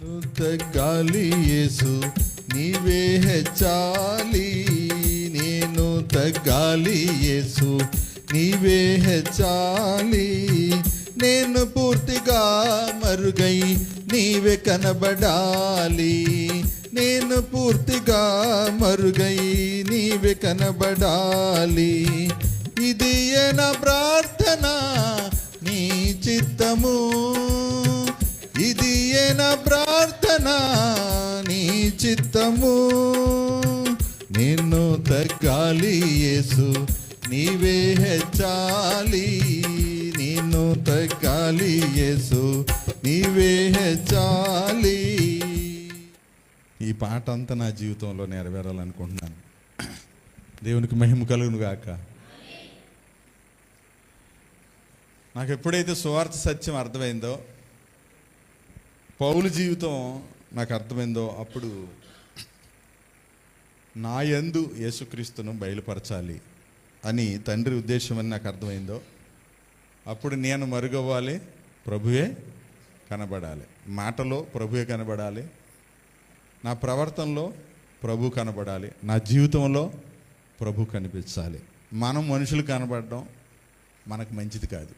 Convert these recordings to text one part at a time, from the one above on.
తగ్గాలి యేసు నీవే హెచ్చాలి, నేను తగ్గాలి యేసు నీవే హెచ్చాలి, నేను పూర్తిగా మరుగై నీవే కనబడాలి, నేను పూర్తిగా మరుగై నీవే కనబడాలి. ఇది నా ప్రార్థన నీ చిత్తము, ఇది నా ప్రార్థన నీ చిత్తము, నిన్ను తగ్గాలి యేసు నీవే హెచ్చాలి, నిన్ను తగ్గాలి యేసు నీవే హెచ్చాలి. ఈ పాట అంతా నా జీవితంలో నెరవేరాలనుకుంటున్నాను. దేవునికి మహిమ కలుగును గాక. నాకు ఎప్పుడైతే సువార్త సత్యం అర్థమైందో, పౌలు జీవితం నాకు అర్థమైందో, అప్పుడు నా యందు యేసుక్రీస్తును బయలుపరచాలి అని తండ్రి ఉద్దేశం అని నాకు అర్థమైందో, అప్పుడు నేను మరుగవ్వాలి, ప్రభువే కనబడాలి, మాటలో ప్రభువే కనబడాలి, నా ప్రవర్తనలో ప్రభు కనబడాలి, నా జీవితంలో ప్రభు కనిపించాలి. మనం మనుషులు కనబడడం మనకు మంచిది కాదు.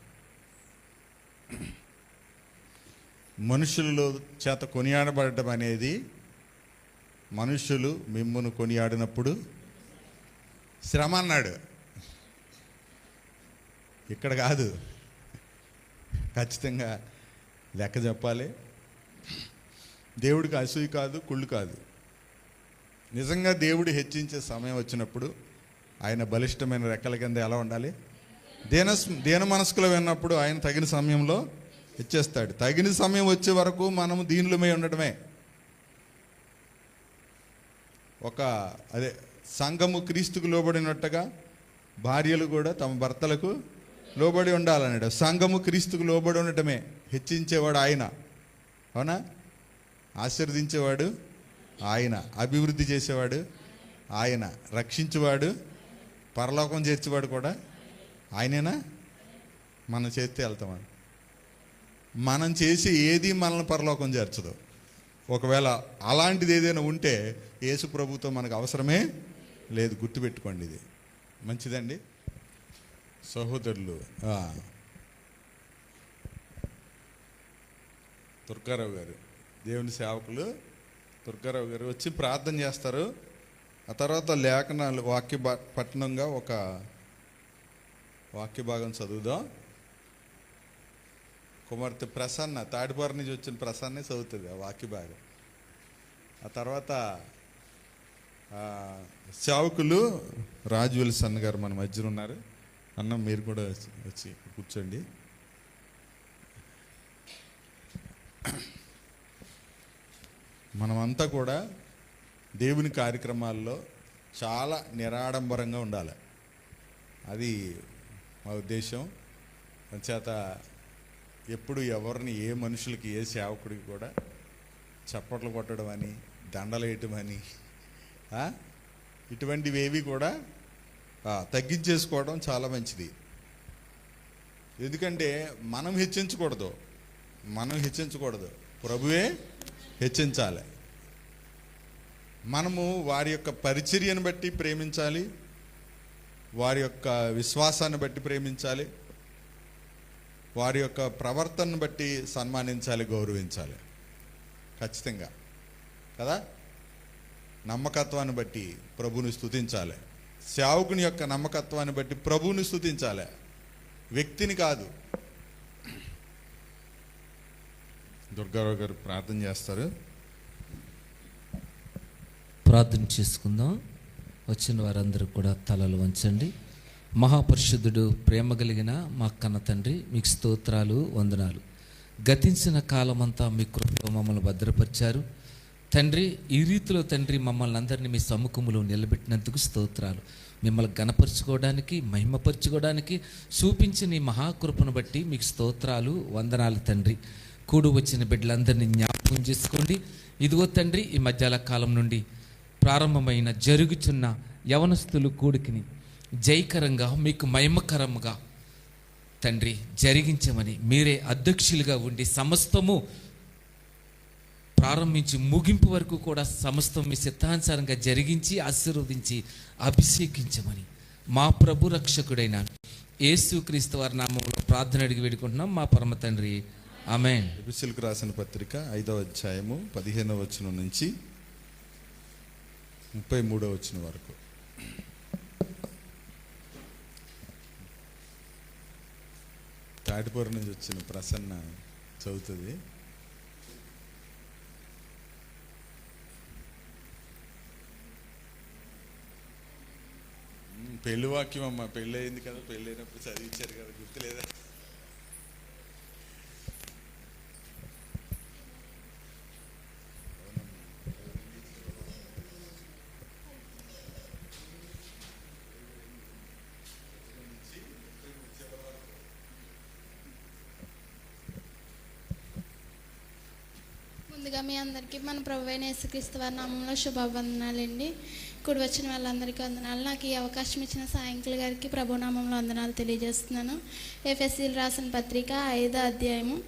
మనుషులలో చేత కొనియాడబడటం అనేది, మనుషులు మిమ్మును కొనియాడినప్పుడు శ్రమ అన్నాడు, ఇక్కడ కాదు, ఖచ్చితంగా లెక్క చెప్పాలి. దేవుడికి అసూయ కాదు, కుళ్ళు కాదు. నిజంగా దేవుడు హెచ్చించే సమయం వచ్చినప్పుడు ఆయన బలిష్టమైన రెక్కల కింద ఎలా ఉండాలి, దీన మనస్కులు విన్నప్పుడు ఆయన తగిన సమయంలో ఇచ్చేస్తాడు. తగిన సమయం వచ్చే వరకు మనము దీనిలోమే ఉండటమే. అదే సంఘము క్రీస్తుకు లోబడినట్టుగా భార్యలు కూడా తమ భర్తలకు లోబడి ఉండాలన్నాడు. సంఘము క్రీస్తుకు లోబడి ఉండటమే. హెచ్చించేవాడు ఆయన, అవునా? ఆశీర్వదించేవాడు ఆయన, అభివృద్ధి చేసేవాడు ఆయన, రక్షించేవాడు, పరలోకం చేర్చేవాడు కూడా ఆయనేనా? మనం చేస్తే వెళ్తామని. మనం చేసి ఏది మనల్ని పరలోకం చేర్చదు. ఒకవేళ అలాంటిది ఏదైనా ఉంటే యేసు ప్రభుతో మనకు అవసరమే లేదు. గుర్తుపెట్టుకోండి, ఇది మంచిదండి సహోదరులు. దుర్గారావు గారు, దేవుని సేవకులు దుర్గారావు గారు వచ్చి ప్రార్థన చేస్తారు. ఆ తర్వాత లేఖనాలు పట్టణంగా ఒక వాక్య భాగం చదువుదాం. కుమార్తె ప్రసన్న, తాడిపారు నుంచి వచ్చిన ప్రసన్నే చదువుతుంది ఆ వాక్య భాగం. ఆ తర్వాత సేవకులు రాజు విల్సన్ గారు మన మధ్యన ఉన్నారు. అన్న మీరు కూడా వచ్చి కూర్చోండి. మనమంతా కూడా దేవుని కార్యక్రమాల్లో చాలా నిరాడంబరంగా ఉండాలి, అది మా ఉద్దేశం. చేత ఎప్పుడు ఎవరిని, ఏ మనుషులకి, ఏ సేవకుడికి కూడా చప్పట్లు కొట్టడం అని, దండలు వేయటం అని, ఇటువంటివి ఏవి కూడా తగ్గించేసుకోవడం చాలా మంచిది. ఎందుకంటే మనం హెచ్చించకూడదు, ప్రభువే హెచ్చించాలి. మనము వారి యొక్క పరిచర్యను బట్టి ప్రేమించాలి, వారి యొక్క విశ్వాసాన్ని బట్టి ప్రేమించాలి, వారి యొక్క ప్రవర్తనను బట్టి సన్మానించాలి, గౌరవించాలి ఖచ్చితంగా కదా. నమ్మకత్వాన్ని బట్టి ప్రభువుని స్తుతించాలి. సేవకుని యొక్క నమ్మకత్వాన్ని బట్టి ప్రభువుని స్తుతించాలి, వ్యక్తిని కాదు. దుర్గారావు గారు ప్రార్థన చేస్తారు. ప్రార్థన చేసుకుందాం. వచ్చిన వారందరూ కూడా తలలు వంచండి. మహాపరిశుద్ధుడు, ప్రేమ కలిగిన మా కన్న తండ్రి, మీకు స్తోత్రాలు, వందనాలు. గతించిన కాలమంతా మీ కృపలో మమ్మల్ని భద్రపరిచారు తండ్రి. ఈ రీతిలో తండ్రి మమ్మల్ని అందరినీ మీ సముఖంలో నిలబెట్టినందుకు స్తోత్రాలు. మిమ్మల్ని గణపరచుకోవడానికి, మహిమపరచుకోవడానికి చూపించిన ఈ మహాకృపను బట్టి మీకు స్తోత్రాలు, వందనాలు తండ్రి. కూడు వచ్చిన బిడ్డలందరినీ జ్ఞాపకం చేసుకోండి. ఇదిగో తండ్రి, ఈ మధ్యాహ్న కాలం నుండి ప్రారంభమైన జరుగుతున్న యవనస్తులు కూడికిని జయకరంగా, మీకు మహిమకరంగా తండ్రి జరిగించమని మీరే అధ్యక్షులుగా ఉండి సమస్తము ప్రారంభించి ముగింపు వరకు కూడా సమస్తం మీ సిద్ధానుసారంగా జరిగించి ఆశీర్వదించి అభిషేకించమని మా ప్రభు రక్షకుడైన యేసుక్రీస్తు వారి నామములో ప్రార్థన అడిగి వేడుకుంటున్నాం మా పరమ తండ్రి, ఆమేన్. ఎఫెసీయులకు రాసిన పత్రిక 5వ అధ్యాయము 15వ వచనం నుంచి 33వ వచనం వరకు. తాటిపూర నుంచి వచ్చిన ప్రసన్న చదువుతుంది. పెళ్లి వాక్యం అమ్మ, పెళ్ళి అయింది కదా, పెళ్ళి అయినప్పుడు చదివించారు కదా, గుర్తులేదా? ముందుగా మీ అందరికీ మన ప్రభువైన యేసుక్రీస్తు వారి నామంలో శుభవందనాలండి. కూడి వచ్చిన వాళ్ళందరికీ వందనాలు. నాకు ఈ అవకాశం ఇచ్చిన సాయంకుల గారికి ప్రభు నామంలో వందనాలు తెలియజేస్తున్నాను. ఎఫెసీయులకు రాసిన పత్రిక 5వ అధ్యాయము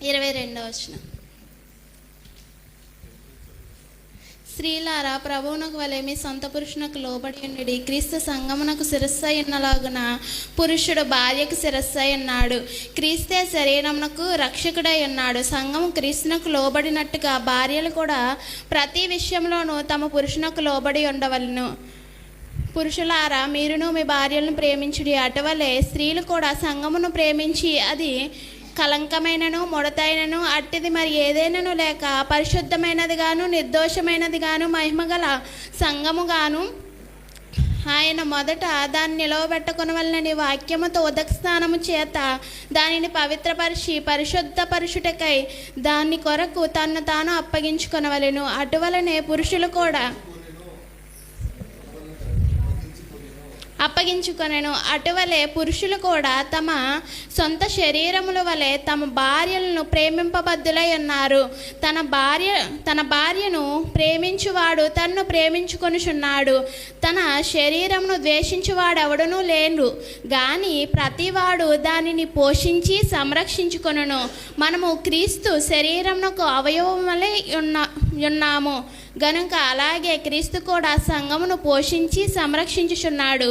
22వ వచనం. స్త్రీలారా, ప్రభువునకు వలె మీ సొంత పురుషునకు లోబడి ఉండి, క్రీస్తు సంఘమునకు శిరస్సై ఉన్నలాగున పురుషుడు భార్యకు శిరస్సై ఉన్నాడు. క్రీస్తే శరీరమునకు రక్షకుడై ఉన్నాడు. సంఘము క్రీస్తునకు లోబడినట్టుగా భార్యలు కూడా ప్రతి విషయంలోనూ తమ పురుషునకు లోబడి ఉండవలెను. పురుషులారా, మీరును మీ భార్యలను ప్రేమించుడి. అటువలే స్త్రీలు కూడా సంఘమును ప్రేమించి అది కలంకమైనను ముడతైనను అట్టిది మరి ఏదైనాను లేక పరిశుద్ధమైనది గాను నిర్దోషమైనది గాను మహిమగల సంఘముగాను ఆయన మొదట దాన్ని నిలవబెట్టుకొనవలనని వాక్యముతో ఉదకస్నానము చేత దానిని పవిత్రపరిచి పరిశుద్ధపరుచుటకై దాని కొరకు తన్ను తాను అప్పగించుకొనవలెను. అటువలనే పురుషులు కూడా అప్పగించుకొనెను. అటువలే పురుషులు కూడా తమ సొంత శరీరముల వలె తమ భార్యలను ప్రేమింపబద్దులై ఉన్నారు. తన భార్యను ప్రేమించువాడు తన్ను ప్రేమించుకొనుచున్నాడు. తన శరీరమును ద్వేషించువాడు ఎవడనూ లేడు గాని ప్రతివాడు దానిని పోషించి సంరక్షించుకొనును. మనము క్రీస్తు శరీరమునకు అవయవం వలె ఉన్నాము గనుక అలాగే క్రీస్తు కూడా సంఘమును పోషించి సంరక్షించుచున్నాడు.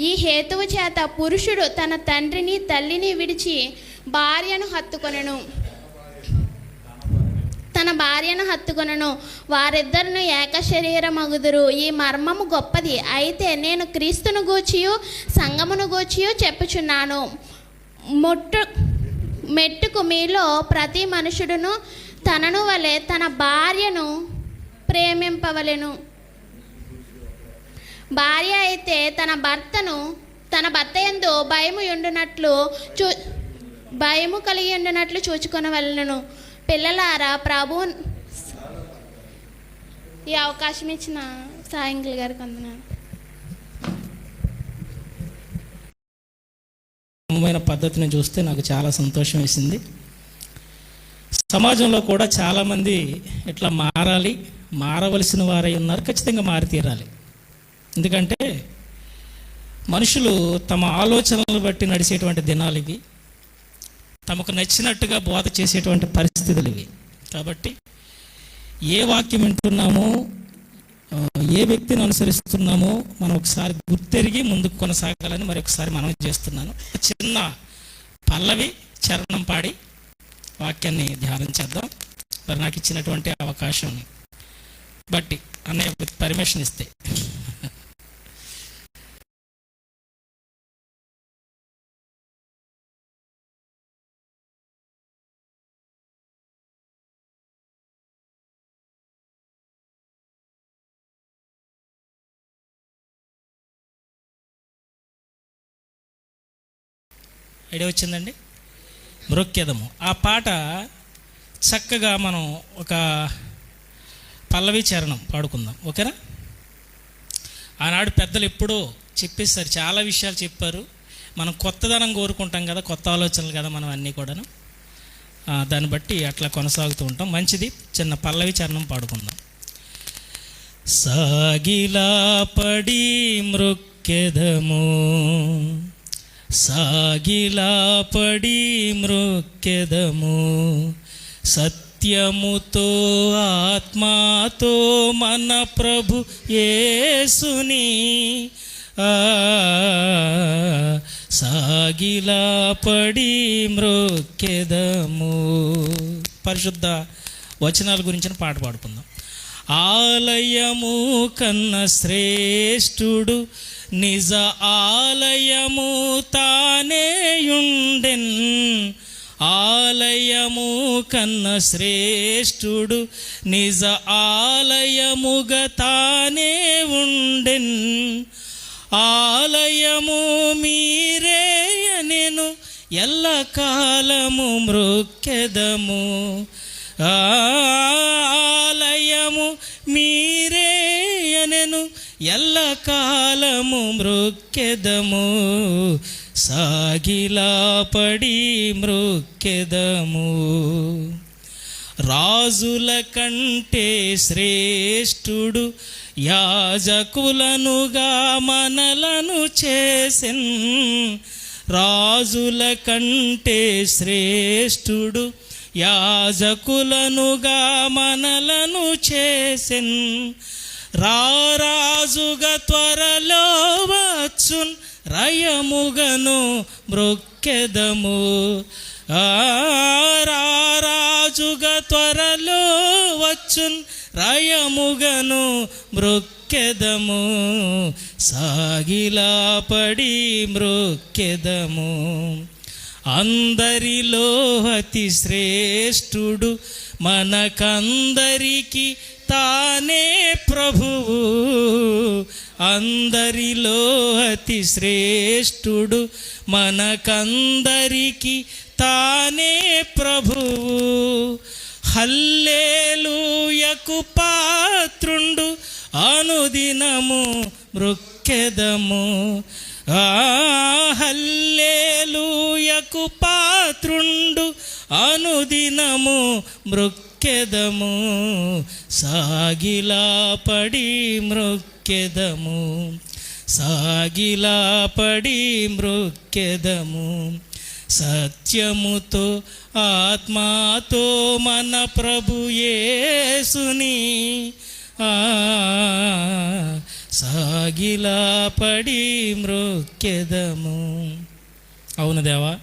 ఈ హేతువు చేత పురుషుడు తన తండ్రిని తల్లిని విడిచి తన భార్యను హత్తుకొనెను, వారిద్దరును ఏక శరీరమగుదురు. ఈ మర్మము గొప్పది. అయితే నేను క్రీస్తును గూర్చియు సంఘమును గూర్చియు చెప్పుచున్నాను. మెట్టుకు మీలో ప్రతి మనుషుడును తనను వలె తన భార్యను ప్రేమింపవలెను. భార్య అయితే తన భర్త యందు భయము కలిగి ఉండునట్లు చూచుకొనవలెను. పిల్లలారా, ప్రభు ఈ అవకాశం ఇచ్చిన సాయంకుల గారికి వందనాలు. పద్ధతిని చూస్తే నాకు చాలా సంతోషం వేసింది. సమాజంలో కూడా చాలామంది ఇట్లా మారవలసిన వారై ఉన్నారు. ఖచ్చితంగా మారి తీరాలి. ఎందుకంటే మనుషులు తమ ఆలోచనలను బట్టి నడిచేటువంటి దినాలు ఇవి. తమకు నచ్చినట్టుగా బోధ చేసేటువంటి పరిస్థితులు ఇవి. కాబట్టి ఏ వాక్యం వింటున్నామో, ఏ వ్యక్తిని అనుసరిస్తున్నామో మనం ఒకసారి గుర్తెరిగి ముందుకు కొనసాగాలని మరొకసారి మనం చేస్తున్నాను. చిన్న పల్లవి చరణం పాడి వాక్యాన్ని ధ్యానం చేద్దాం. మరి నాకు ఇచ్చినటువంటి అవకాశం బట్టి అన్నయ్య పర్మిషన్ ఇస్తే ఐడియా వచ్చిందండి. మ్రొక్కెదము ఆ పాట చక్కగా మనం ఒక పల్లవి చరణం పాడుకుందాం, ఓకేనా? ఆనాడు పెద్దలు ఎప్పుడో చెప్పేస్తారు, చాలా విషయాలు చెప్పారు. మనం కొత్తదనం కోరుకుంటాం కదా, కొత్త ఆలోచనలు కదా మనం అన్నీ కూడాను. దాన్ని బట్టి అట్లా కొనసాగుతూ ఉంటాం. మంచిది, చిన్న పల్లవి చరణం పాడుకుందాం. సాగిలా పడి మ్రొక్కెదము, సాగిలా పడి మ్రొక్కెదము, సత్యముతో ఆత్మాతో మన ప్రభు యేసుని సాగిలా పడి మ్రొక్కెదము. పరిశుద్ధ వచనాల గురించిన పాట పాడుకుందాం. ఆలయము కన్న శ్రేష్ఠుడు నిజ ఆలయము తానేయుండెన్. ఆలయము కన్న శ్రేష్ఠుడు నిజ ఆలయముగా తానే ఉండెన్. ఆలయము మీరేయనెను ఎల్ల కాలము మ్రొక్కెదము. ఆలయము మీరేయనెను ఎల్ల కాలము మ్రొక్కెదము. సాగిలా పడి మ్రొక్కెదము. రాజుల కంటే శ్రేష్ఠుడు యాజకులనుగా మనలను చేసెన్. రాజుల కంటే శ్రేష్ఠుడు యాజకులనుగా మనలను చేసెన్. రారాజుగా త్వరలో వచ్చున్ రయముగను మ్రొక్కెదము. రారాజుగా త్వరలో వచ్చున్ రయముగను మ్రొక్కెదము. సాగిలా పడి మ్రొక్కెదము. అందరిలో అతి శ్రేష్ఠుడు మనకందరికి తానే ప్రభువు. అందరిలో అతి శ్రేష్ఠుడు మనకందరికి తానే ప్రభువు. హల్లెలూయకు పాత్రుండు అనుదినము మ్రొక్కెదము. హల్లెలూయకు పాత్రుండు అనుదినము మ్రొక్కెదము. సాగిలా పడి మ్రొక్కెదము. సాగిలా పడి మ్రొక్కెదము. సత్యముతో ఆత్మాతో మన ప్రభు యేసుని సాగిలా పడి మ్రొక్కెదము. అవును దేవా,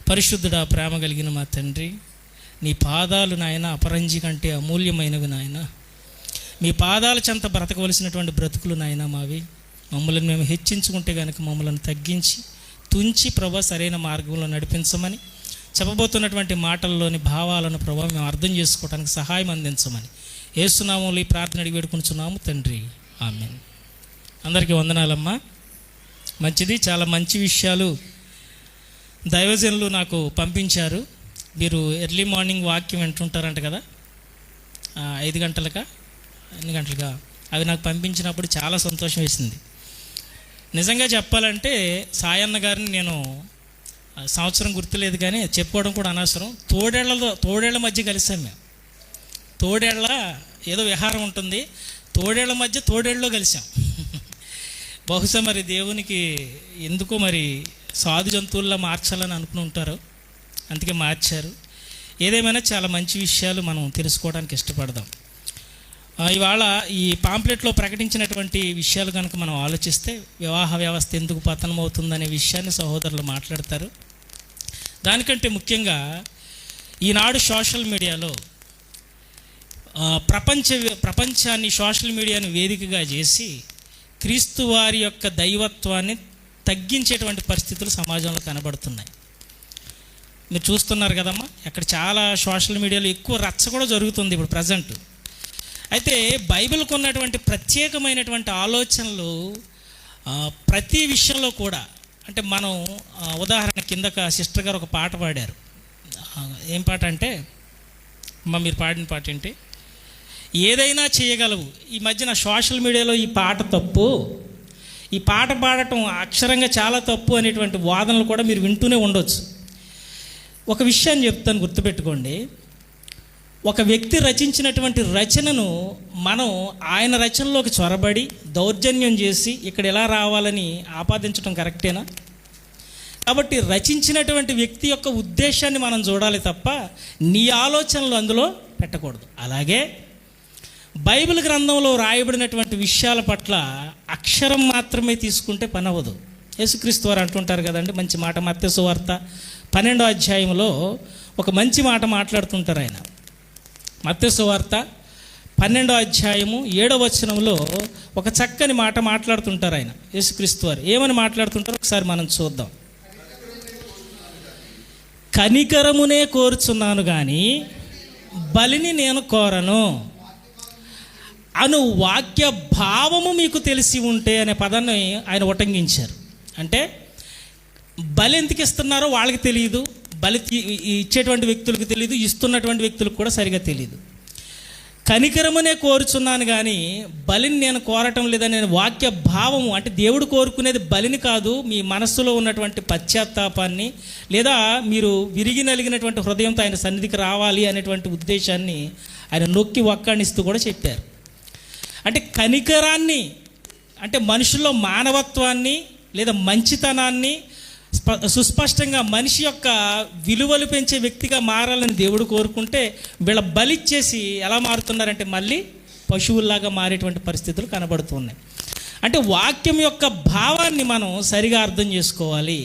పరిశుద్ధుడా, ప్రేమ కలిగిన మా తండ్రి, నీ పాదాలు నాయన అపరంజి కంటే అమూల్యమైనవి నాయన. మీ పాదాల చెంత బ్రతకవలసినటువంటి బ్రతుకులు నాయన మావి. మమ్మల్ని మేము హెచ్చించుకుంటే కనుక మమ్మల్ని తగ్గించి తుంచి ప్రభా సరైన మార్గంలో నడిపించమని, చెప్పబోతున్నటువంటి మాటల్లోని భావాలను ప్రభా మేము అర్థం చేసుకోవడానికి సహాయం అందించమని యేసునామంలో ఈ ప్రార్థన అడిగి వేడుకుంటున్నాము తండ్రి, ఆమేన్. అందరికీ వందనాలమ్మా. మంచిది, చాలా మంచి విషయాలు దైవజనులు నాకు పంపించారు. మీరు ఎర్లీ మార్నింగ్ వాక్యం వింటుంటారంట కదా, 5 గంటలకా ఎన్ని గంటలుగా, అవి నాకు పంపించినప్పుడు చాలా సంతోషం వేసింది. నిజంగా చెప్పాలంటే సాయన్న గారిని నేను సంవత్సరం గుర్తులేదు కానీ చెప్పుకోవడం కూడా అనవసరం. తోడేళ్ల మధ్య కలిసాం మేము. తోడేళ్ల ఏదో విహారం ఉంటుంది, తోడేళ్ల మధ్య తోడేళ్ళలో కలిసాం. బహుశా మరి దేవునికి ఎందుకో మరి సాధు జంతువుల్లో మార్చాలని అనుకుని ఉంటారు, అందుకే మార్చారు. ఏదేమైనా చాలా మంచి విషయాలు మనం తెలుసుకోవడానికి ఇష్టపడదాం. ఇవాళ ఈ పాంప్లెట్లో ప్రకటించినటువంటి విషయాలు కనుక మనం ఆలోచిస్తే వివాహ వ్యవస్థ ఎందుకు పతనం అవుతుందనే విషయాన్ని సహోదరులు మాట్లాడతారు. దానికంటే ముఖ్యంగా ఈనాడు సోషల్ మీడియాలో ప్రపంచాన్ని సోషల్ మీడియాను వేదికగా చేసి క్రీస్తు వారి యొక్క దైవత్వాన్ని తగ్గించేటువంటి పరిస్థితులు సమాజంలో కనబడుతున్నాయి. మీరు చూస్తున్నారు కదమ్మా, అక్కడ చాలా సోషల్ మీడియాలో ఎక్కువ రచ్చ కూడా జరుగుతుంది ఇప్పుడు ప్రజెంట్. అయితే బైబిల్కు ఉన్నటువంటి ప్రత్యేకమైనటువంటి ఆలోచనలు ప్రతి విషయంలో కూడా, అంటే మనం ఉదాహరణ కిందక సిస్టర్ గారు ఒక పాట పాడారు. ఏం పాట అంటే, అమ్మ మీరు పాడిన పాట ఏంటి? ఏదైనా చేయగలవు. ఈ మధ్యన సోషల్ మీడియాలో ఈ పాట తప్పు, ఈ పాట పాడటం అక్షరంగా చాలా తప్పు అనేటువంటి వాదనలు కూడా మీరు వింటూనే ఉండొచ్చు. ఒక విషయాన్ని చెప్తాను, గుర్తుపెట్టుకోండి. ఒక వ్యక్తి రచించినటువంటి రచనను మనం ఆయన రచనలోకి చొరబడి దౌర్జన్యం చేసి ఇక్కడ ఎలా రావాలని ఆపాదించడం కరెక్టేనా? కాబట్టి రచించినటువంటి వ్యక్తి యొక్క ఉద్దేశాన్ని మనం చూడాలి తప్ప నీ ఆలోచనలు అందులో పెట్టకూడదు. అలాగే బైబిల్ గ్రంథంలో రాయబడినటువంటి విషయాల పట్ల అక్షరం మాత్రమే తీసుకుంటే పని అవ్వదు. యేసుక్రీస్తు వారు అంటుంటారు కదండి మంచి మాట, మత్తయి సువార్త 12వ అధ్యాయంలో ఒక మంచి మాట మాట్లాడుతుంటారు ఆయన. మత్తయి సువార్త 12వ అధ్యాయము 7వ వచనంలో ఒక చక్కని మాట మాట్లాడుతుంటారు ఆయన యేసుక్రీస్తు వారు. ఏమని మాట్లాడుతుంటారో ఒకసారి మనం చూద్దాం. కనికరమునే కోరుచున్నాను కానీ బలిని నేను కోరను అను వాక్య భావము మీకు తెలిసి ఉంటే అనే పదాన్ని ఆయన ఉటంకించారు. అంటే బలి ఎందుకు ఇస్తున్నారో వాళ్ళకి తెలియదు, బలి ఇచ్చేటువంటి వ్యక్తులకు తెలియదు, ఇస్తున్నటువంటి వ్యక్తులకు కూడా సరిగా తెలియదు. కనికరమునే కోరుచున్నాను కానీ బలిని నేను కోరటం లేదని వాక్య భావము అంటే దేవుడు కోరుకునేది బలిని కాదు, మీ మనస్సులో ఉన్నటువంటి పశ్చాత్తాపాన్ని లేదా మీరు విరిగి నలిగినటువంటి హృదయంతో ఆయన సన్నిధికి రావాలి అనేటువంటి ఉద్దేశాన్ని ఆయన నొక్కి వక్కాణిస్తూ కూడా చెప్పారు. అంటే కనికరాన్ని అంటే మనుషుల్లో మానవత్వాన్ని లేదా మంచితనాన్ని సుస్పష్టంగా మనిషి యొక్క విలువలు పెంచే వ్యక్తిగా మారాలని దేవుడు కోరుకుంటే వీళ్ళ బలిచ్చేసి ఎలా మారుతున్నారంటే మళ్ళీ పశువుల్లాగా మారేటువంటి పరిస్థితులు కనబడుతున్నాయి. అంటే వాక్యం యొక్క భావాన్ని మనం సరిగా అర్థం చేసుకోవాలి.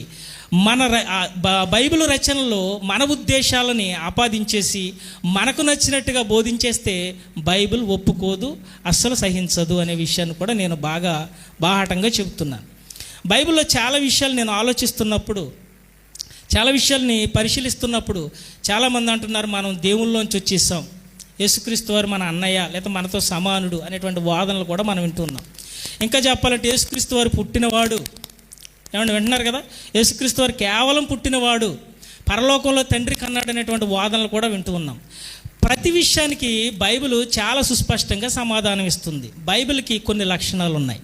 మన బైబిల్ రచనలో మన ఉద్దేశాలని ఆపాదించేసి మనకు నచ్చినట్టుగా బోధించేస్తే బైబిల్ ఒప్పుకోదు, అస్సలు సహించదు అనే విషయాన్ని కూడా నేను బాగా బాహాటంగా చెబుతున్నాను. బైబిల్లో చాలా విషయాలు నేను ఆలోచిస్తున్నప్పుడు, చాలా విషయాల్ని పరిశీలిస్తున్నప్పుడు చాలామంది అంటున్నారు మనం దేవుళ్ళలోంచి వచ్చేసాం, యేసుక్రీస్తు వారు మన అన్నయ్య లేదా మనతో సమానుడు అనేటువంటి వాదనలు కూడా మనం వింటున్నాం. ఇంకా చెప్పాలంటే యేసుక్రీస్తు వారు పుట్టినవాడు, ఏమన్నా వింటున్నారు కదా, యేసుక్రీస్తు వారు కేవలం పుట్టినవాడు, పరలోకంలో తండ్రి కన్నాడు అనేటువంటి వాదనలు కూడా వింటూ ఉన్నాం. ప్రతి విషయానికి బైబిల్ చాలా సుస్పష్టంగా సమాధానం ఇస్తుంది. బైబిల్కి కొన్ని లక్షణాలు ఉన్నాయి,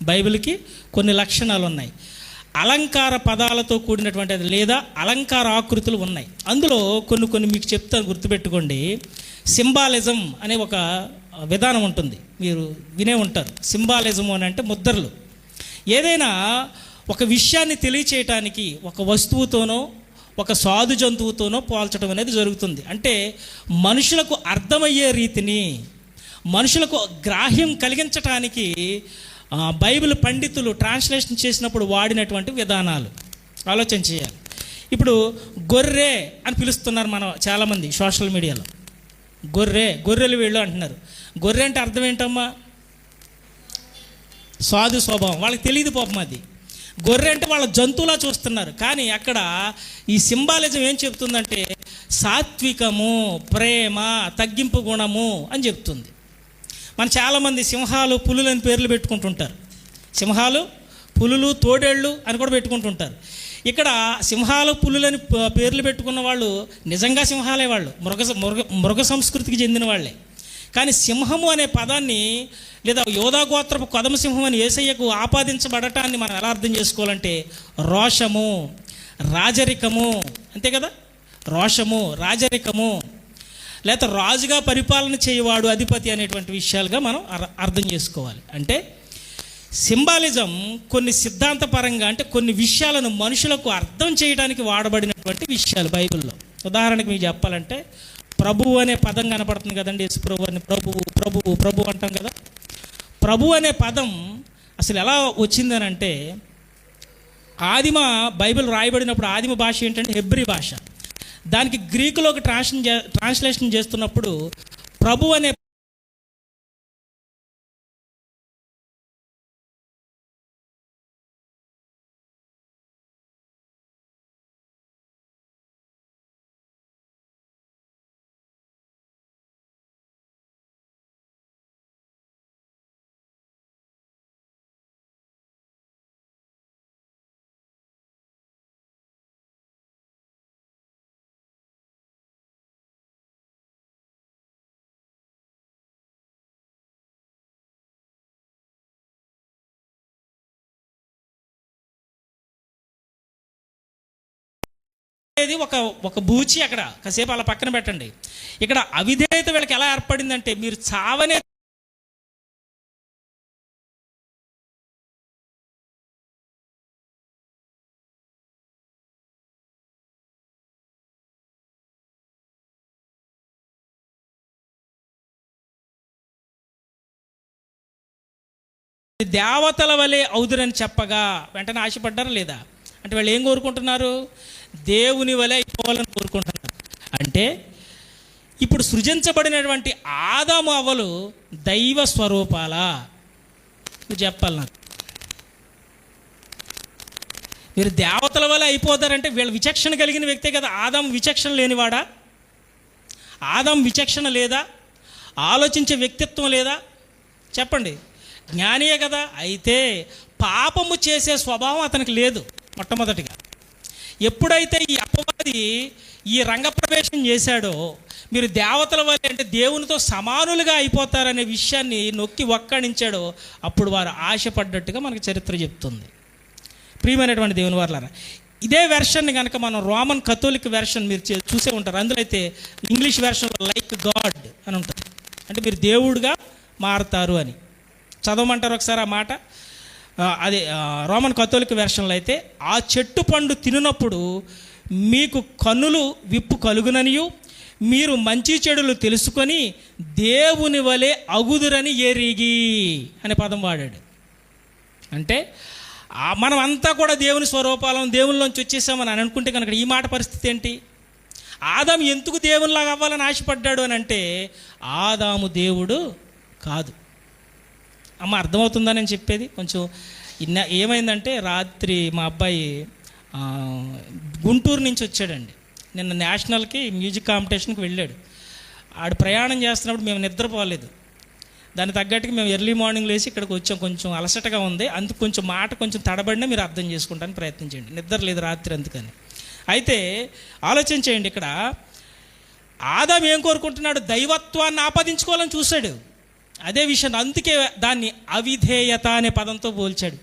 బైబిల్కి కొన్ని లక్షణాలు ఉన్నాయి. అలంకార పదాలతో కూడినటువంటిది లేదా అలంకార ఆకృతులు ఉన్నాయి. అందులో కొన్ని మీకు చెప్తాను, గుర్తుపెట్టుకోండి. సింబాలిజం అనే ఒక విధానం ఉంటుంది, మీరు వినే ఉంటారు. సింబాలిజం అని అంటే ముద్రలు. ఏదైనా ఒక విషయాన్ని తెలియచేయటానికి ఒక వస్తువుతోనో ఒక సాధు జంతువుతోనో పోల్చడం అనేది జరుగుతుంది. అంటే మనుషులకు అర్థమయ్యే రీతిని, మనుషులకు గ్రాహ్యం కలిగించటానికి బైబిల్ పండితులు ట్రాన్స్లేషన్ చేసినప్పుడు వాడినటువంటి విధానాలు ఆలోచన చేయాలి. ఇప్పుడు గొర్రె అని పిలుస్తున్నారు మనం చాలామంది సోషల్ మీడియాలో. గొర్రెలు వీళ్ళు అంటున్నారు. గొర్రె అంటే అర్థం ఏంటమ్మా? సాధు స్వభావం. వాళ్ళకి తెలియదు పాపం అది. గొర్రె అంటే వాళ్ళ జంతువులా చూస్తున్నారు. కానీ అక్కడ ఈ సింబాలిజం ఏం చెప్తుందంటే సాత్వికము, ప్రేమ, తగ్గింపు గుణము అని చెప్తుంది. మన చాలామంది సింహాలు, పులులు అని పేర్లు పెట్టుకుంటుంటారు. సింహాలు, పులులు, తోడేళ్ళు అని కూడా పెట్టుకుంటుంటారు. ఇక్కడ సింహాలు, పులులని పేర్లు పెట్టుకున్న వాళ్ళు నిజంగా సింహాలే, వాళ్ళు మృగ సంస్కృతికి చెందిన వాళ్ళే. కానీ సింహము అనే పదాన్ని లేదా యోధాగోత్రపు కొదమసింహం అని యేసయ్యకు ఆపాదించబడటాన్ని మనం ఎలా అర్థం చేసుకోవాలంటే రోషము, రాజరికము, అంతే కదా, రోషము, రాజరికము, లేకపోతే రాజుగా పరిపాలన చేయవాడు, అధిపతి అనేటువంటి విషయాలుగా మనం అర్థం చేసుకోవాలి. అంటే సింబాలిజం కొన్ని సిద్ధాంతపరంగా అంటే కొన్ని విషయాలను మనుషులకు అర్థం చేయడానికి వాడబడినటువంటి విషయాలు బైబిల్లో. ఉదాహరణకు మీకు చెప్పాలంటే ప్రభువు అనే పదం కనపడుతుంది కదండి. యేసు ప్రభు అని ప్రభు అంటాం కదా. ప్రభు అనే పదం అసలు ఎలా వచ్చిందని అంటే ఆదిమ బైబిల్ రాయబడినప్పుడు ఆదిమ భాష ఏంటంటే హెబ్రీ భాష. దానికి గ్రీకులోకి ట్రాన్స్లేషన్ చేస్తున్నప్పుడు ప్రభు అనే ఒక బూచి అక్కడ కాసేపు అలా పక్కన పెట్టండి. ఇక్కడ అవిధేయత వీళ్ళకి ఎలా ఏర్పడిందంటే మీరు చావనే దేవతల వలె అవుదురని చెప్పగా వెంటనే ఆశపడ్డారా లేదా? అంటే వాళ్ళు ఏం కోరుకుంటున్నారు? దేవుని వలె అయిపోవాలని కోరుకుంటున్నారు. అంటే ఇప్పుడు సృజించబడినటువంటి ఆదాము అవ్వలు దైవ స్వరూపాలా? మీరు చెప్పాలి నాకు. మీరు దేవతల వల్ల అయిపోతారంటే వీళ్ళ విచక్షణ కలిగిన వ్యక్తే కదా. ఆదాము విచక్షణ లేనివాడా? ఆదాము విచక్షణ లేదా? ఆలోచించే వ్యక్తిత్వం లేదా? చెప్పండి. జ్ఞానియే కదా. అయితే పాపము చేసే స్వభావం అతనికి లేదు. మొట్టమొదటిగా ఎప్పుడైతే ఈ అపవాది ఈ రంగప్రవేశం చేశాడో, మీరు దేవతల వల్ల అంటే దేవునితో సమానులుగా అయిపోతారనే విషయాన్ని నొక్కి ఒక్కడించాడో, అప్పుడు వారు ఆశపడ్డట్టుగా మనకు చరిత్ర చెప్తుంది. ప్రియమైనటువంటి దేవుని వారలారా, ఇదే వెర్షన్ని కనుక మనం రోమన్ కథోలిక్ వెర్షన్ మీరు చూసే ఉంటారు. అందులో అయితే ఇంగ్లీష్ వెర్షన్లో లైక్ గాడ్ అని ఉంటుంది. అంటే మీరు దేవుడుగా మారుతారు అని. చదవమంటారు ఒకసారి ఆ మాట. అదే రోమన్ కథోలిక్ వెర్షన్లో అయితే, ఆ చెట్టు పండు తినప్పుడు మీకు కన్నులు విప్పు కలుగుననియు మీరు మంచి చెడులు తెలుసుకొని దేవుని వలె అగుదురని ఎరిగి అనే పదం వాడాడు. అంటే మనం అంతా కూడా దేవుని స్వరూపాలం, దేవునిలోంచి వచ్చేసామని అని అనుకుంటే కనుక ఈ మాట పరిస్థితి ఏంటి? ఆదాము ఎందుకు దేవునిలాగా అవ్వాలని ఆశపడ్డాడు అని అంటే, ఆదాము దేవుడు కాదు. అమ్మ అర్థమవుతుందా నేను చెప్పేది? కొంచెం ఏమైందంటే, రాత్రి మా అబ్బాయి గుంటూరు నుంచి వచ్చాడండి. నిన్న నేషనల్కి మ్యూజిక్ కాంపిటీషన్కి వెళ్ళాడు. ఆడు ప్రయాణం చేస్తున్నప్పుడు మేము నిద్రపోలేదు. దానికి తగ్గట్టుగా మేము ఎర్లీ మార్నింగ్ లేచి ఇక్కడికి వచ్చాం. కొంచెం అలసటగా ఉంది, అందుకు కొంచెం మాట కొంచెం తడబడినా మీరు అర్థం చేసుకుంటానికి ప్రయత్నించండి. నిద్ర లేదు రాత్రి అందుకని. అయితే ఆలోచన చేయండి. ఇక్కడ ఆదాము ఏం కోరుకుంటున్నాడు? దైవత్వాన్ని ఆపాదించుకోవాలని చూశాడు. అదే విషయం, అందుకే దాన్ని అవిధేయత అనే పదంతో పోల్చాడు.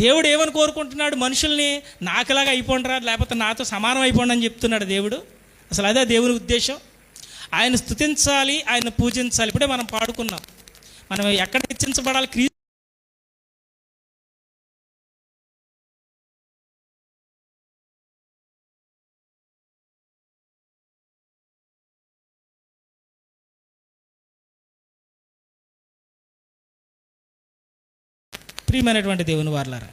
దేవుడు ఏమని కోరుకుంటున్నాడు? మనుషుల్ని నాకులాగా అయిపోండిరా, లేకపోతే నాతో సమానం అయిపోండి అని చెప్తున్నాడు దేవుడు. అసలు అదే దేవుని ఉద్దేశం. ఆయన స్తుతించాలి, ఆయన పూజించాలి. ఇప్పుడే మనం పాడుకున్నాం. మనం ఎక్కడ హెచ్చించబడాలి? ప్రియమైనటువంటి దేవుని వారలారా,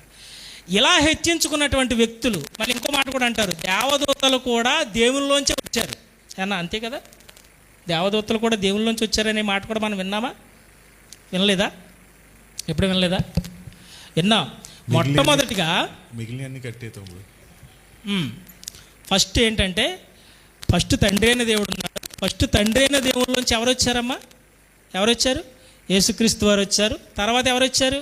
ఇలా హెచ్చించుకున్నటువంటి వ్యక్తులు మళ్ళీ ఇంకో మాట కూడా అంటారు, దేవదూతలు కూడా దేవునిలోంచి వచ్చారు అన్న. అంతే కదా, దేవదూతలు కూడా దేవునిలోంచి వచ్చారనే మాట కూడా మనం విన్నామా? వినలేదా? ఎప్పుడు వినలేదా? విన్నాం. మొట్టమొదటిగా మిగిలిన కట్టే తమ్ముడు ఫస్ట్ ఏంటంటే, ఫస్ట్ తండ్రి అయిన దేవుడు ఉన్నాడు. ఫస్ట్ తండ్రి అయిన దేవుళ్ళలోంచి ఎవరు వచ్చారమ్మా? ఎవరు వచ్చారు? యేసుక్రీస్తు వారు వచ్చారు. తర్వాత ఎవరు వచ్చారు?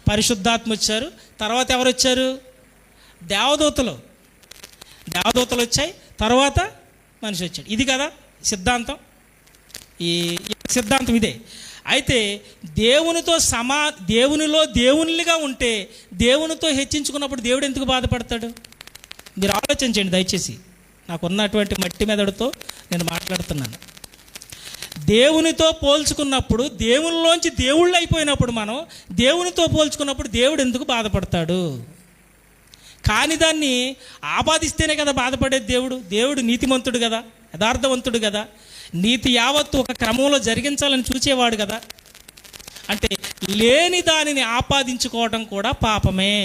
పరిశుద్ధాత్మ వచ్చారు. తర్వాత ఎవరు వచ్చారు? దేవదూతలు వచ్చాయి. తర్వాత మనిషి వచ్చాడు. ఇది కదా సిద్ధాంతం. ఈ సిద్ధాంతం ఇదే. అయితే దేవునిలో దేవునిగా ఉంటే దేవునితో హెచ్చించుకున్నప్పుడు దేవుడు ఎందుకు బాధపడతాడు? మీరు ఆలోచించండి దయచేసి. నాకున్నటువంటి మట్టి మెదడుతో నేను మాట్లాడుతున్నాను. దేవునితో పోల్చుకున్నప్పుడు, దేవునిలోంచి దేవుళ్ళు అయిపోయినప్పుడు, మనం దేవునితో పోల్చుకున్నప్పుడు దేవుడు ఎందుకు బాధపడతాడు? కాని దాన్ని ఆపాదిస్తేనే కదా బాధపడేది దేవుడు. దేవుడు నీతిమంతుడు కదా, యథార్థవంతుడు కదా, నీతి యావత్తు ఒక క్రమంలో జరిగించాలని చూచేవాడు కదా. అంటే లేని దానిని ఆపాదించుకోవడం కూడా పాపమే.